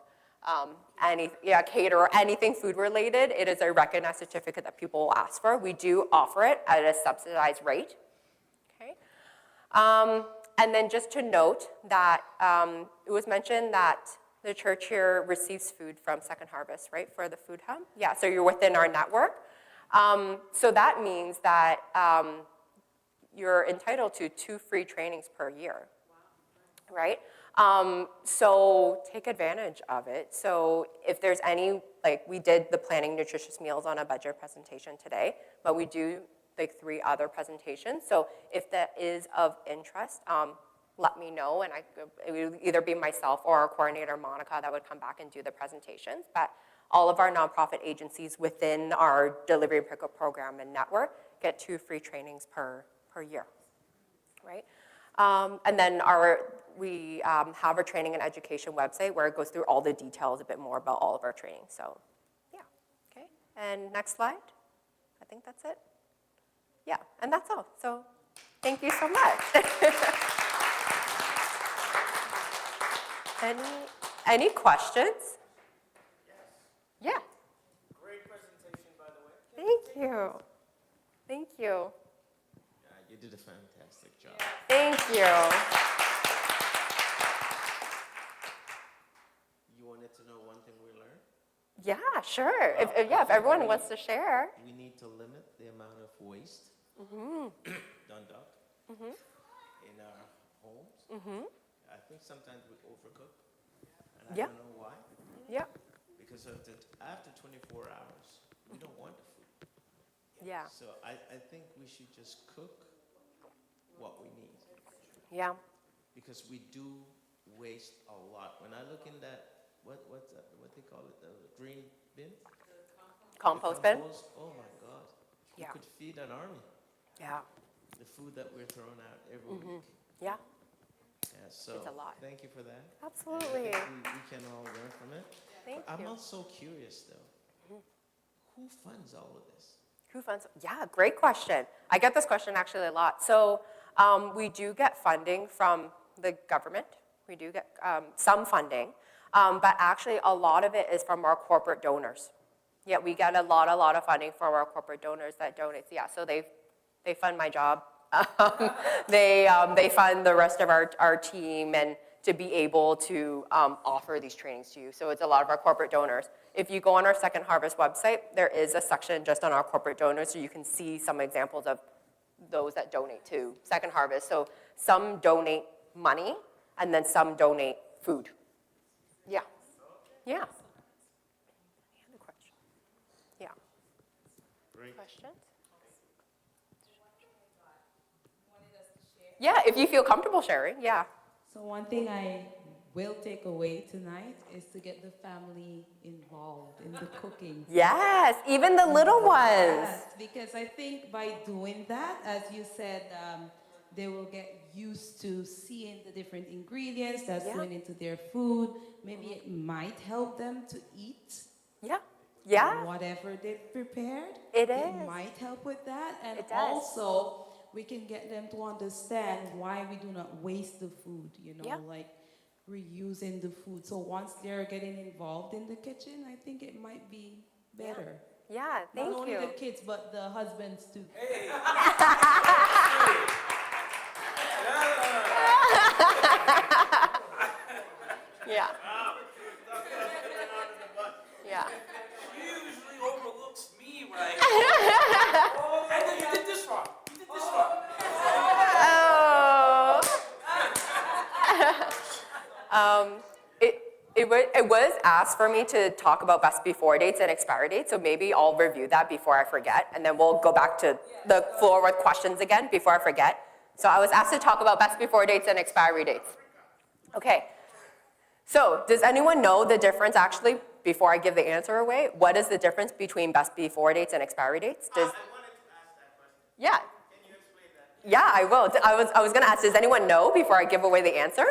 Speaker 1: caterer, anything food related, it is a recognized certificate that people will ask for. We do offer it at a subsidized rate. Okay. And then just to note that it was mentioned that the church here receives food from Second Harvest, right, for the food hub? Yeah, so you're within our network. So that means that you're entitled to 2 free trainings per year, right? So take advantage of it. So if there's any, like we did the planning nutritious meals on a budget presentation today, but we do like 3 other presentations. So if that is of interest, let me know, and it would either be myself or our coordinator, Monica, that would come back and do the presentations. But all of our nonprofit agencies within our delivery and pickup program and network get 2 free trainings per year, right? And then we have a training and education website where it goes through all the details a bit more about all of our training. So, yeah, okay. And next slide. I think that's it. Yeah, and that's all. So, thank you so much. Any questions? Yes. Yeah.
Speaker 7: Great presentation, by the way.
Speaker 1: Thank you. Thank you.
Speaker 7: You did a fantastic job.
Speaker 1: Thank you.
Speaker 7: You wanted to know one thing we learned?
Speaker 1: Yeah, sure. If everyone wants to share.
Speaker 7: We need to limit the amount of waste dumped in our homes. I think sometimes we overcook, and I don't know why.
Speaker 1: Yeah.
Speaker 7: Because after 24 hours, we don't want the food.
Speaker 1: Yeah.
Speaker 7: So I think we should just cook what we need.
Speaker 1: Yeah.
Speaker 7: Because we do waste a lot. When I look in that, what they call it, the green bin?
Speaker 1: Compost bin?
Speaker 7: Oh my God.
Speaker 1: Yeah.
Speaker 7: You could feed an army.
Speaker 1: Yeah.
Speaker 7: The food that we're throwing out every week.
Speaker 1: Yeah.
Speaker 7: Yeah, so
Speaker 1: It's a lot.
Speaker 7: thank you for that.
Speaker 1: Absolutely.
Speaker 7: And I think we can all learn from it.
Speaker 1: Thank
Speaker 7: I'm
Speaker 1: you.
Speaker 7: also curious though, who funds all of this?
Speaker 1: Who funds? Yeah, great question. I get this question actually a lot. So we do get funding from the government. We do get some funding, but actually a lot of it is from our corporate donors. Yeah, we get a lot of funding from our corporate donors that donate. Yeah, so they fund my job. They fund the rest of our team, and to be able to offer these trainings to you. So it's a lot of our corporate donors. If you go on our Second Harvest website, there is a section just on our corporate donors, so you can see some examples of those that donate to Second Harvest. So some donate money, and then some donate food. Yeah. Yeah. Any other question? Yeah.
Speaker 7: Great.
Speaker 1: Questions? Yeah, if you feel comfortable sharing, yeah.
Speaker 8: So one thing I will take away tonight is to get the family involved in the cooking.
Speaker 1: Yes, even the little ones.
Speaker 8: Yes, because I think by doing that, as you said, they will get used to seeing the different ingredients that's
Speaker 1: Yeah.
Speaker 8: going into their food. Maybe it might help them to eat
Speaker 1: Yeah. Yeah.
Speaker 8: whatever they've prepared.
Speaker 1: It
Speaker 8: It
Speaker 1: is.
Speaker 8: might help with that. And
Speaker 1: It does.
Speaker 8: also, we can get them to understand why we do not waste the food, you know,
Speaker 1: Yeah.
Speaker 8: like reusing the food. So once they're getting involved in the kitchen, I think it might be better.
Speaker 1: Yeah, thank
Speaker 8: Not only
Speaker 1: you.
Speaker 8: the kids, but the husbands too.
Speaker 1: Yeah. Yeah.
Speaker 9: She usually overlooks me when I and then you did this wrong. You did this wrong.
Speaker 1: Oh. It was asked for me to talk about best before dates and expiry dates, so maybe I'll review that before I forget, and then we'll go back to the floor with questions again before I forget. So I was asked to talk about best before dates and expiry dates. Okay. So does anyone know the difference actually, before I give the answer away, what is the difference between best before dates and expiry dates?
Speaker 7: I wanted to ask that question.
Speaker 1: Yeah.
Speaker 7: Can you explain that?
Speaker 1: Yeah, I will. I was going to ask, does anyone know before I give away the answer?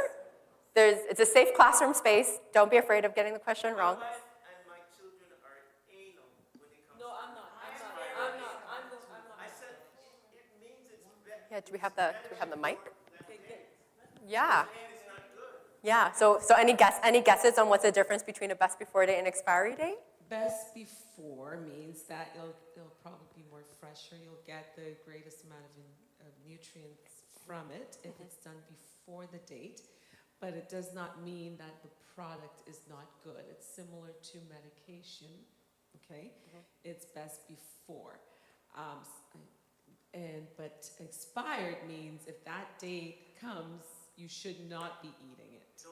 Speaker 1: It's a safe classroom space. Don't be afraid of getting the question wrong.
Speaker 7: My wife and my children are anal when it comes
Speaker 2: No,
Speaker 7: to
Speaker 2: I'm not. I'm not.
Speaker 7: I said it means it's better.
Speaker 1: Yeah, do we have the mic?
Speaker 2: Okay, good.
Speaker 1: Yeah.
Speaker 7: It's not good.
Speaker 1: Yeah. So any guesses on what's the difference between a best before date and expiry date?
Speaker 4: Best before means that it'll probably be more fresher. You'll get the greatest amount of nutrients from it if it's done before the date. But it does not mean that the product is not good. It's similar to medication, okay? It's best before. But expired means if that date comes, you should not be eating it.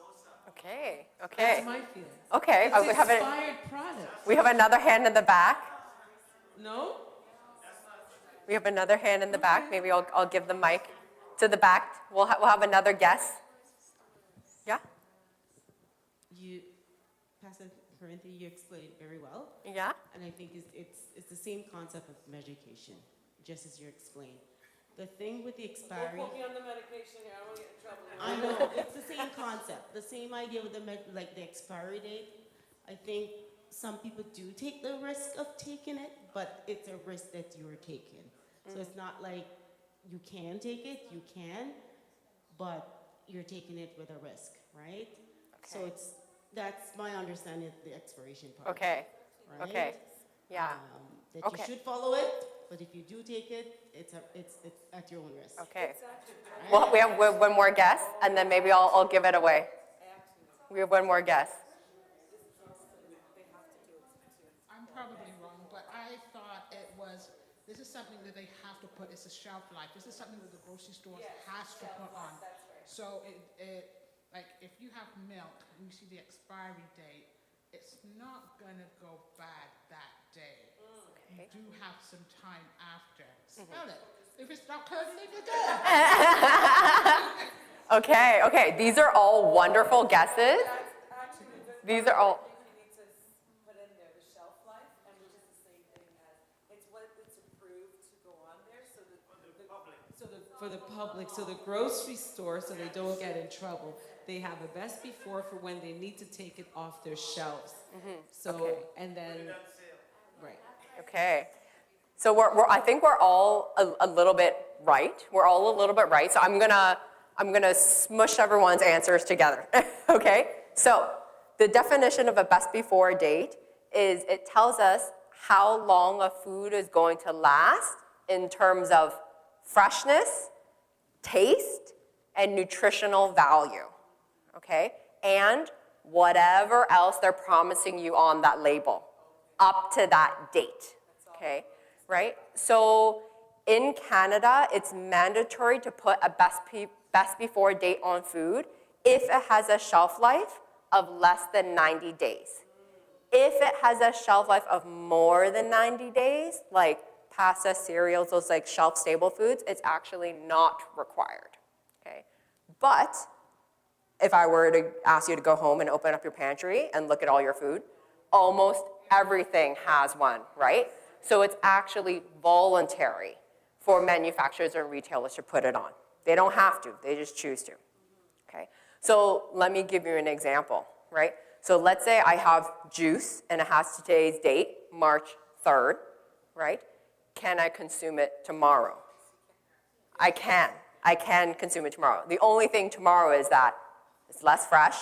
Speaker 1: Okay.
Speaker 4: That's
Speaker 1: Okay.
Speaker 4: my feeling.
Speaker 1: Okay.
Speaker 4: It's
Speaker 1: We have
Speaker 4: expired product.
Speaker 1: we have another hand in the back.
Speaker 4: No?
Speaker 1: We have another hand in the back. Maybe I'll give the mic to the back. We'll have another guess. Yeah.
Speaker 10: Pastor Corinthian, you explained very well,
Speaker 1: Yeah.
Speaker 10: and I think it's the same concept of medication, just as you explained. The thing with the expiry,
Speaker 2: Don't put me on the medication here. I don't want to get in trouble.
Speaker 10: I know it's the same concept, the same idea with like the expiry date. I think some people do take the risk of taking it, but it's a risk that you're taking. So it's not like you can take it, you can, but you're taking it with a risk, right? So
Speaker 1: Okay.
Speaker 10: that's my understanding of the expiration part.
Speaker 1: Okay.
Speaker 10: Right?
Speaker 1: Okay. Yeah.
Speaker 10: That
Speaker 1: Okay.
Speaker 10: you should follow it, but if you do take it, it's at your own risk.
Speaker 1: Okay. Well, we have one more guess, and then maybe I'll give it away. We have one more guess.
Speaker 5: I'm probably wrong, but I thought it was, this is something that they have to put, it's a shelf life. This is something that the grocery store has to put on. So like if you have milk and you see the expiry date, it's not gonna go bad that day. You do have some time after. Smell it. If it's not curdling, it's good.
Speaker 1: Okay. These are all wonderful guesses. These are all.
Speaker 2: You need to put in there the shelf life, and which is the same thing as, it's what it's approved to go on there, so that
Speaker 4: For the public, so the grocery store, so they don't get in trouble, they have a best before for when they need to take it off their shelves. So,
Speaker 1: Okay.
Speaker 4: and then, right.
Speaker 1: Okay. So I think we're all a little bit right. We're all a little bit right. So I'm gonna smush everyone's answers together. Okay. So the definition of a best before date is it tells us how long a food is going to last in terms of freshness, taste, and nutritional value. okay? And whatever else they're promising you on that label up to that date, okay? Right? So in Canada, it's mandatory to put a best before date on food if it has a shelf life of less than 90 days. If it has a shelf life of more than 90 days, like pasta, cereals, those like shelf-stable foods, it's actually not required, okay? But if I were to ask you to go home and open up your pantry and look at all your food, almost everything has one, right? So it's actually voluntary for manufacturers and retailers to put it on. They don't have to, they just choose to, okay? So let me give you an example, right? So let's say I have juice and it has today's date, March 3rd, right? Can I consume it tomorrow? I can consume it tomorrow. The only thing tomorrow is that it's less fresh,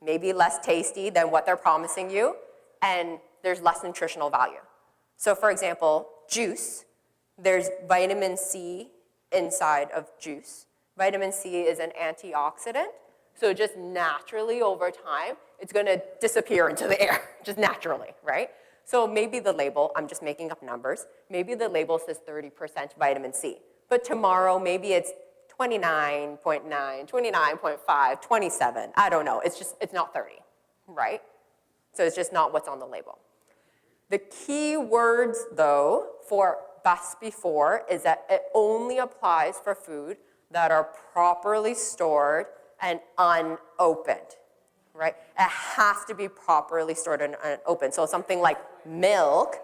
Speaker 1: maybe less tasty than what they're promising you, and there's less nutritional value. So for example, juice, there's vitamin C inside of juice. Vitamin C is an antioxidant, so just naturally over time, it's gonna disappear into the air, just naturally, right? So maybe the label, I'm just making up numbers, maybe the label says 30% vitamin C, but tomorrow maybe it's 29.9, 29.5, 27, I don't know, it's not 30, right? So it's just not what's on the label. The key words though for best before is that it only applies for food that are properly stored and unopened, right? It has to be properly stored and unopened. So something like milk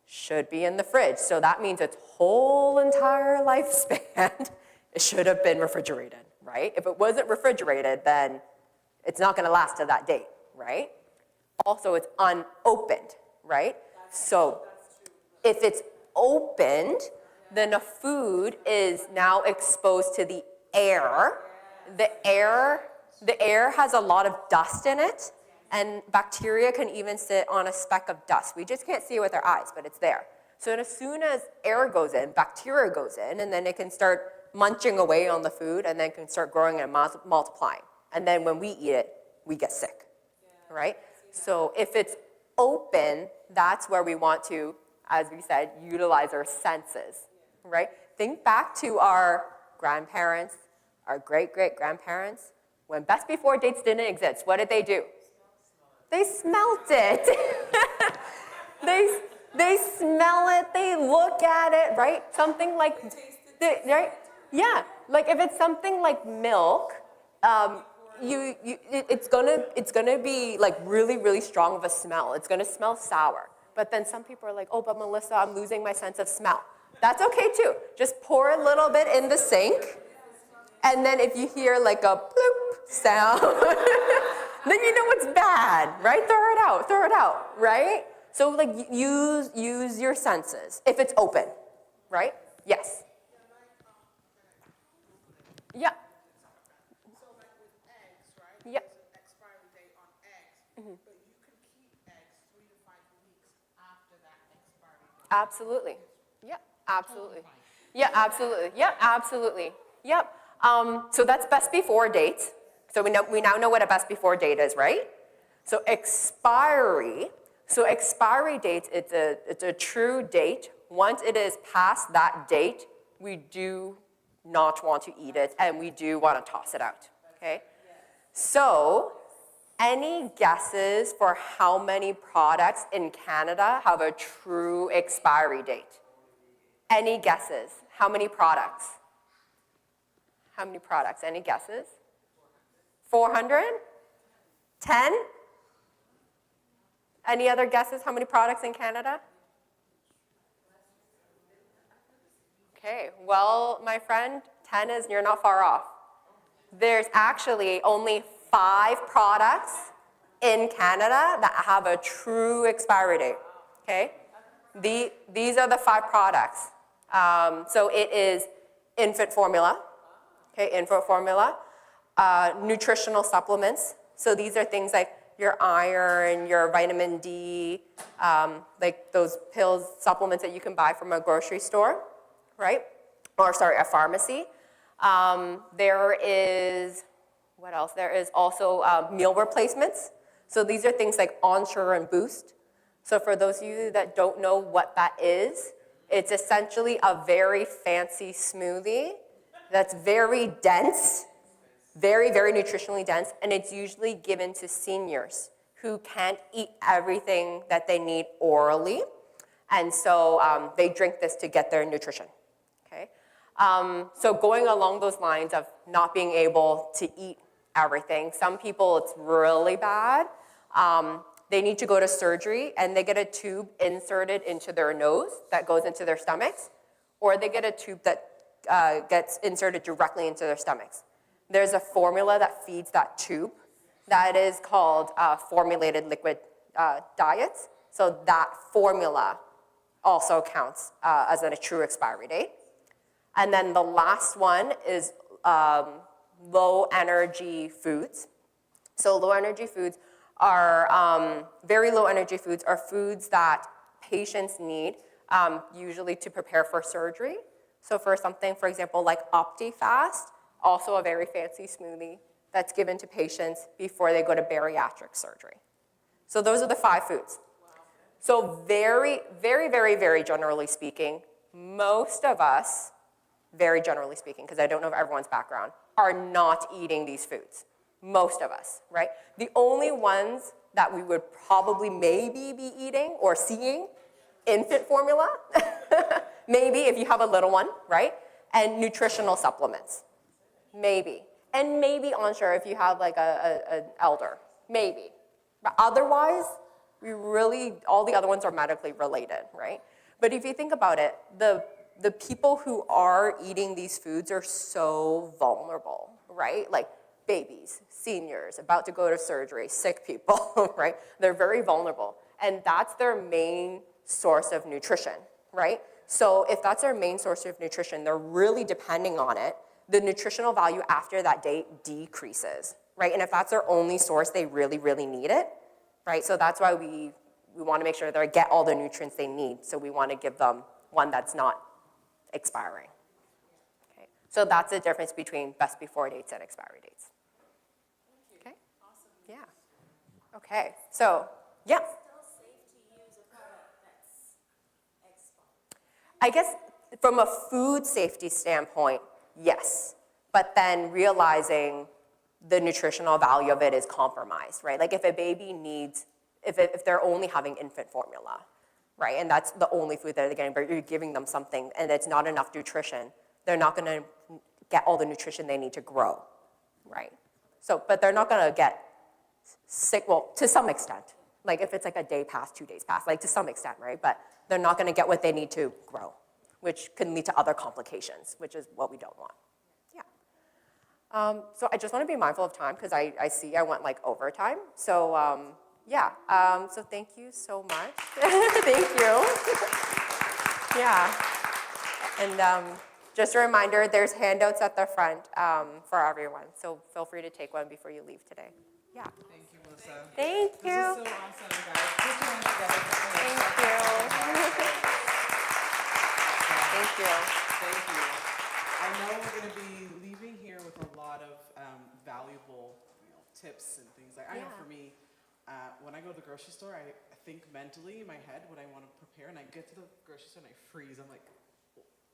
Speaker 1: should be in the fridge. So that means its whole entire lifespan, it should have been refrigerated, right? If it wasn't refrigerated, then it's not gonna last to that date, right? Also, it's unopened, right? So if it's opened, then the food is now exposed to the air. The air has a lot of dust in it, and bacteria can even sit on a speck of dust. We just can't see it with our eyes, but it's there. So as soon as air goes in, bacteria goes in, and then it can start munching away on the food, and then can start growing and multiplying. And then when we eat it, we get sick, right? So if it's open, that's where we want to, as we said, utilize our senses, right? Think back to our grandparents, our great-great-grandparents. When best before dates didn't exist, what did they do? They smelt it. they smell it, they look at it, right? Something like, right? Yeah, like if it's something like milk, it's gonna be like really, really strong of a smell. It's gonna smell sour. But then some people are like, oh, but Melissa, I'm losing my sense of smell. That's okay too. Just pour a little bit in the sink, and then if you hear like a bloop sound, then you know it's bad, right? Throw it out, right? So like use your senses if it's open, right? Yes. Yeah.
Speaker 5: So like with eggs, right?
Speaker 1: Yeah.
Speaker 5: There's an expiry date on eggs, but you can keep eggs 3 to 5 weeks after that expiry date.
Speaker 1: Absolutely. Yeah, absolutely. Yeah, absolutely. Yeah, absolutely. Yep. So that's best before date. So we now know what a best before date is, right? So expiry. So expiry date, it's a true date. Once it is past that date, we do not want to eat it, and we do want to toss it out, okay? So any guesses for how many products in Canada have a true expiry date? Any guesses? How many products? How many products? Any guesses? 400? 10? Any other guesses? How many products in Canada? Okay, well, my friend, 10 is, you're not far off. There's actually only 5 products in Canada that have a true expiry date, okay? These are the 5 products. So it is infant formula, okay, infant formula, nutritional supplements. So these are things like your iron, your vitamin D, like those pills, supplements that you can buy from a grocery store, right? Or sorry, a pharmacy. There is What else? There is also meal replacements. So these are things like Ensure and Boost. So for those of you that don't know what that is, it's essentially a very fancy smoothie that's very dense, very, very nutritionally dense, and it's usually given to seniors who can't eat everything that they need orally. And so they drink this to get their nutrition, okay? So going along those lines of not being able to eat everything, some people it's really bad. They need to go to surgery and they get a tube inserted into their nose that goes into their stomachs, or they get a tube that gets inserted directly into their stomachs. There's a formula that feeds that tube that is called formulated liquid diets. So that formula also counts as a true expiry date. And then the last one is low energy foods. So low energy foods are, very low energy foods are foods that patients need usually to prepare for surgery. So for something, for example, like OptiFast, also a very fancy smoothie that's given to patients before they go to bariatric surgery. So those are the 5 foods. So very, very, very, very generally speaking, most of us, very generally speaking, because I don't know everyone's background, are not eating these foods. Most of us, right? The only ones that we would probably maybe be eating or seeing, infant formula, maybe if you have a little one, right? And nutritional supplements, maybe. And maybe Ensure if you have like an elder, maybe. But otherwise, we really, all the other ones are medically related, right? But if you think about it, the people who are eating these foods are so vulnerable, right? Like babies, seniors, about to go to surgery, sick people, right? They're very vulnerable. And that's their main source of nutrition, right? So if that's their main source of nutrition, they're really depending on it. The nutritional value after that date decreases, right? And if that's their only source, they really, really need it, right? So that's why we want to make sure they get all the nutrients they need. So we want to give them one that's not expiring. Okay. So that's the difference between best before dates and expiry dates. Okay. Awesome. Yeah. Okay. So yeah. I guess from a food safety standpoint, yes. But then realizing the nutritional value of it is compromised, right? Like if a baby needs, if they're only having infant formula, right? And that's the only food that they're getting, but you're giving them something and it's not enough nutrition, they're not gonna get all the nutrition they need to grow, right? So, but they're not gonna get sick, well, to some extent. Like if it's like a day past, 2 days past, like to some extent, right? But they're not gonna get what they need to grow, which can lead to other complications, which is what we don't want. Yeah. So I just wanna be mindful of time because I see I went like overtime. So yeah, so thank you so much. Thank you. Yeah. And just a reminder, there's handouts at the front for everyone. So feel free to take one before you leave today. Yeah.
Speaker 3: Thank you, Melissa.
Speaker 1: Thank you.
Speaker 3: This is so awesome, guys. Put your hands together.
Speaker 1: Thank you. Thank you.
Speaker 3: Thank you. I know we're going to be leaving here with a lot of valuable tips and things. Like I know for me, when I go to the grocery store, I think mentally in my head what I want to prepare, and I get to the grocery store and I freeze. I'm like,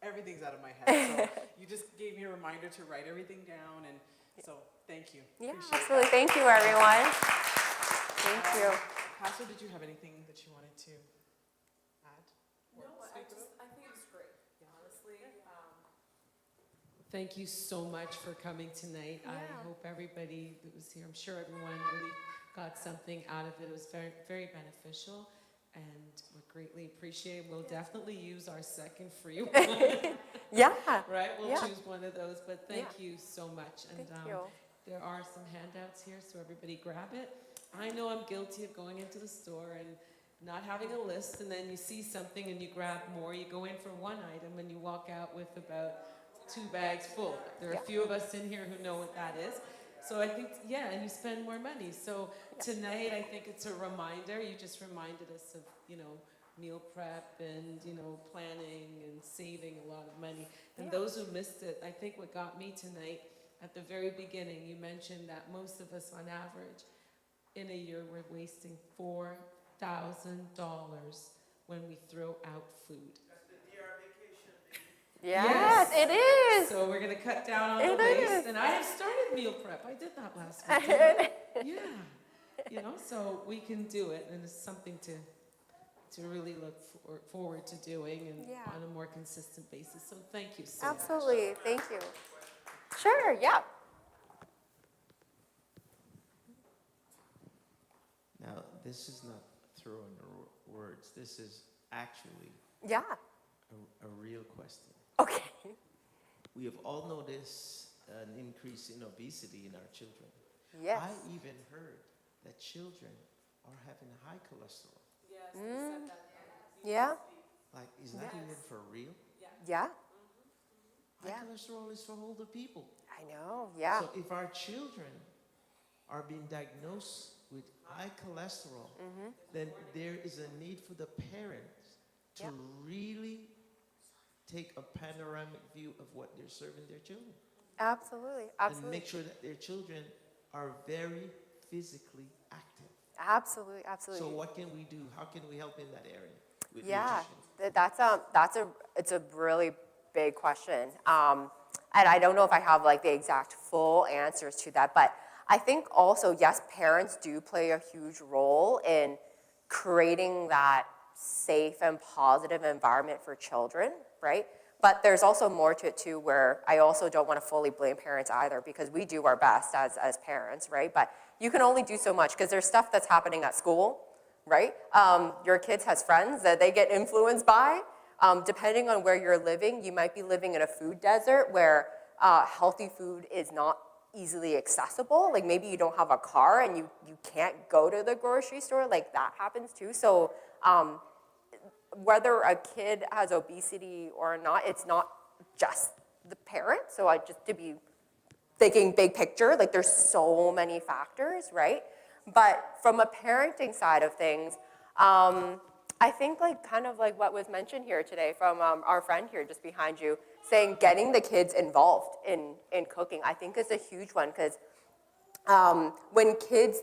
Speaker 3: everything's out of my head. So you just gave me a reminder to write everything down, and so thank you.
Speaker 1: Yeah,
Speaker 3: Appreciate
Speaker 1: absolutely.
Speaker 3: that.
Speaker 1: Thank you, everyone. Thank you.
Speaker 3: Pastor, did you have anything that you wanted to add?
Speaker 2: No, I think it was great, honestly.
Speaker 4: Thank you so much for coming tonight. I hope everybody that was here, I'm sure everyone really got something out of it. It was very, very beneficial, and we greatly appreciate it. We'll definitely use our second free one.
Speaker 1: Yeah.
Speaker 4: Right? We'll choose one of those, but thank you so much. And
Speaker 1: Thank you.
Speaker 4: there are some handouts here, so everybody grab it. I know I'm guilty of going into the store and not having a list, and then you see something and you grab more. You go in for one item and you walk out with about 2 bags full. There are a few of us in here who know what that is. So I think, and you spend more money. So tonight, I think it's a reminder. You just reminded us of, meal prep and, planning and saving a lot of money. And those who missed it, I think what got me tonight at the very beginning, you mentioned that most of us on average in a year we're wasting $4,000 when we throw out food.
Speaker 1: Yes, it is.
Speaker 4: So we're gonna cut down on
Speaker 1: It
Speaker 4: the waste,
Speaker 1: is.
Speaker 4: and I have started meal prep. I did that last week. Yeah, so we can do it, and it's something to really look forward to doing and on a more consistent basis. So thank you so much.
Speaker 1: Absolutely, thank you. Sure, yeah.
Speaker 7: Now, this is not throwing words. This is actually
Speaker 1: Yeah,
Speaker 7: a real question.
Speaker 1: okay.
Speaker 7: We have all noticed an increase in obesity in our children.
Speaker 1: Yes.
Speaker 7: I even heard that children are having high cholesterol.
Speaker 2: Yes, they said that.
Speaker 1: Yeah,
Speaker 7: Like, is that even for real?
Speaker 1: yeah,
Speaker 7: High cholesterol is for older people.
Speaker 1: I know, yeah.
Speaker 7: So if our children are being diagnosed with high cholesterol, then there is a need for the parents to really take a panoramic view of what they're serving their children.
Speaker 1: Absolutely,
Speaker 7: And
Speaker 1: absolutely.
Speaker 7: make sure that their children are very physically active.
Speaker 1: Absolutely, absolutely.
Speaker 7: So what can we do? How can we help in that area with
Speaker 1: Yeah,
Speaker 7: nutrition?
Speaker 1: it's a really big question. And I don't know if I have like the exact full answers to that, but I think also, yes, parents do play a huge role in creating that safe and positive environment for children, right? But there's also more to it too, where I also don't want to fully blame parents either, because we do our best as parents, right? But you can only do so much, because there's stuff that's happening at school, right? Your kids has friends that they get influenced by. Depending on where you're living, you might be living in a food desert where healthy food is not easily accessible. Like maybe you don't have a car and you can't go to the grocery store, like that happens too. So whether a kid has obesity or not, it's not just the parent. So to be thinking big picture, like there's so many factors, right? But from a parenting side of things, I think like kind of like what was mentioned here today from our friend here just behind you, saying getting the kids involved in cooking, I think is a huge one, because when kids,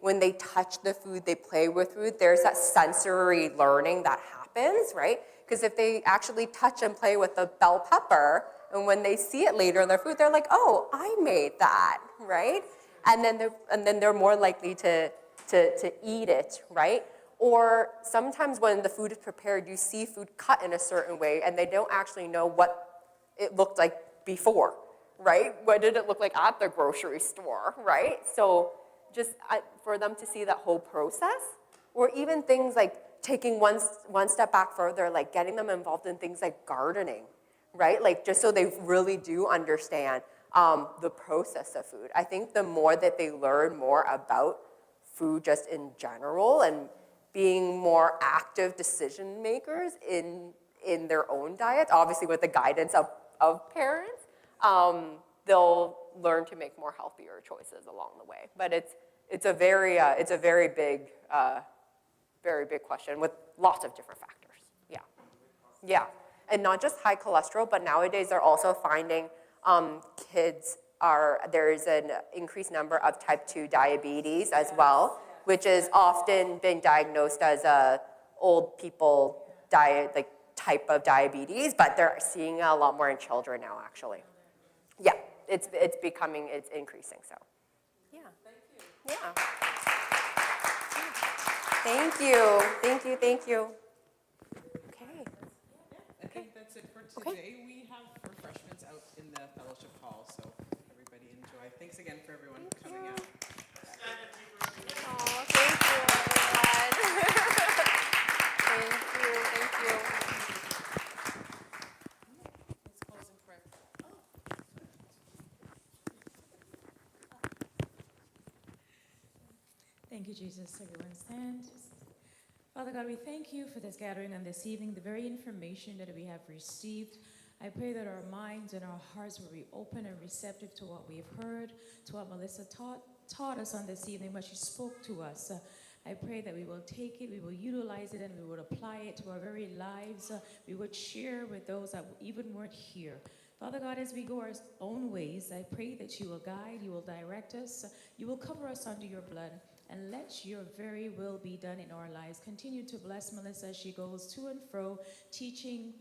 Speaker 1: when they touch the food, they play with food, there's that sensory learning that happens, right? Because if they actually touch and play with the bell pepper, and when they see it later in their food, they're like, oh, I made that, right? And then they're more likely to eat it, right? Or sometimes when the food is prepared, you see food cut in a certain way, and they don't actually know what it looked like before, right? What did it look like at the grocery store, right? So just for them to see that whole process, or even things like taking one step back further, like getting them involved in things like gardening, right? Like just so they really do understand the process of food. I think the more that they learn more about food just in general and being more active decision makers in their own diets, obviously with the guidance of parents, they'll learn to make more healthier choices along the way. But it's a very big question with lots of different factors. Yeah, and not just high cholesterol, but nowadays they're also finding there's an increased number of type 2 diabetes as well, which is often been diagnosed as a old people like type of diabetes, but they're seeing a lot more in children now, actually. Yeah, it's increasing, so. Yeah. Thank you. Okay.
Speaker 3: I think that's it for today. We have refreshments out in the fellowship hall, so everybody enjoy. Thanks again for everyone coming out.
Speaker 1: Oh, thank you, everyone. Thank you.
Speaker 4: Let's close in prayer.
Speaker 11: Thank you, Jesus. Everyone stand. Father God, we thank you for this gathering and this evening, the very information that we have received. I pray that our minds and our hearts will be open and receptive to what we've heard, to what Melissa taught us on this evening, what she spoke to us. I pray that we will take it, we will utilize it, and we will apply it to our very lives. We would share with those that even weren't here. Father God, as we go our own ways, I pray that you will guide, you will direct us, you will cover us under your blood, and let your very will be done in our lives. Continue to bless Melissa as she goes to and fro, teaching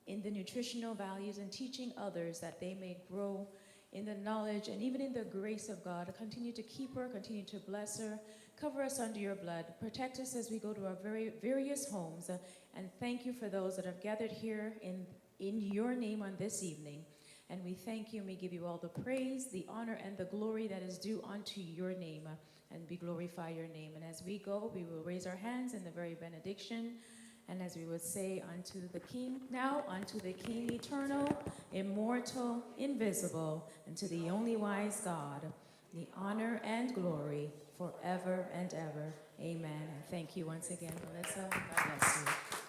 Speaker 11: in the nutritional values and teaching others that they may grow in the knowledge and even in the grace of God. Continue to keep her, continue to bless her, cover us under your blood, protect us as we go to our various homes, and thank you for those that have gathered here in your name on this evening. And we thank you and we give you all the praise, the honor, and the glory that is due unto your name, and we glorify your name. And as we go, we will raise our hands in the very benediction. And as we would say, unto the King, now unto the King eternal, immortal, invisible, and to the only wise God, the honor and glory forever and ever. Amen. And thank you once again, Melissa. God bless you.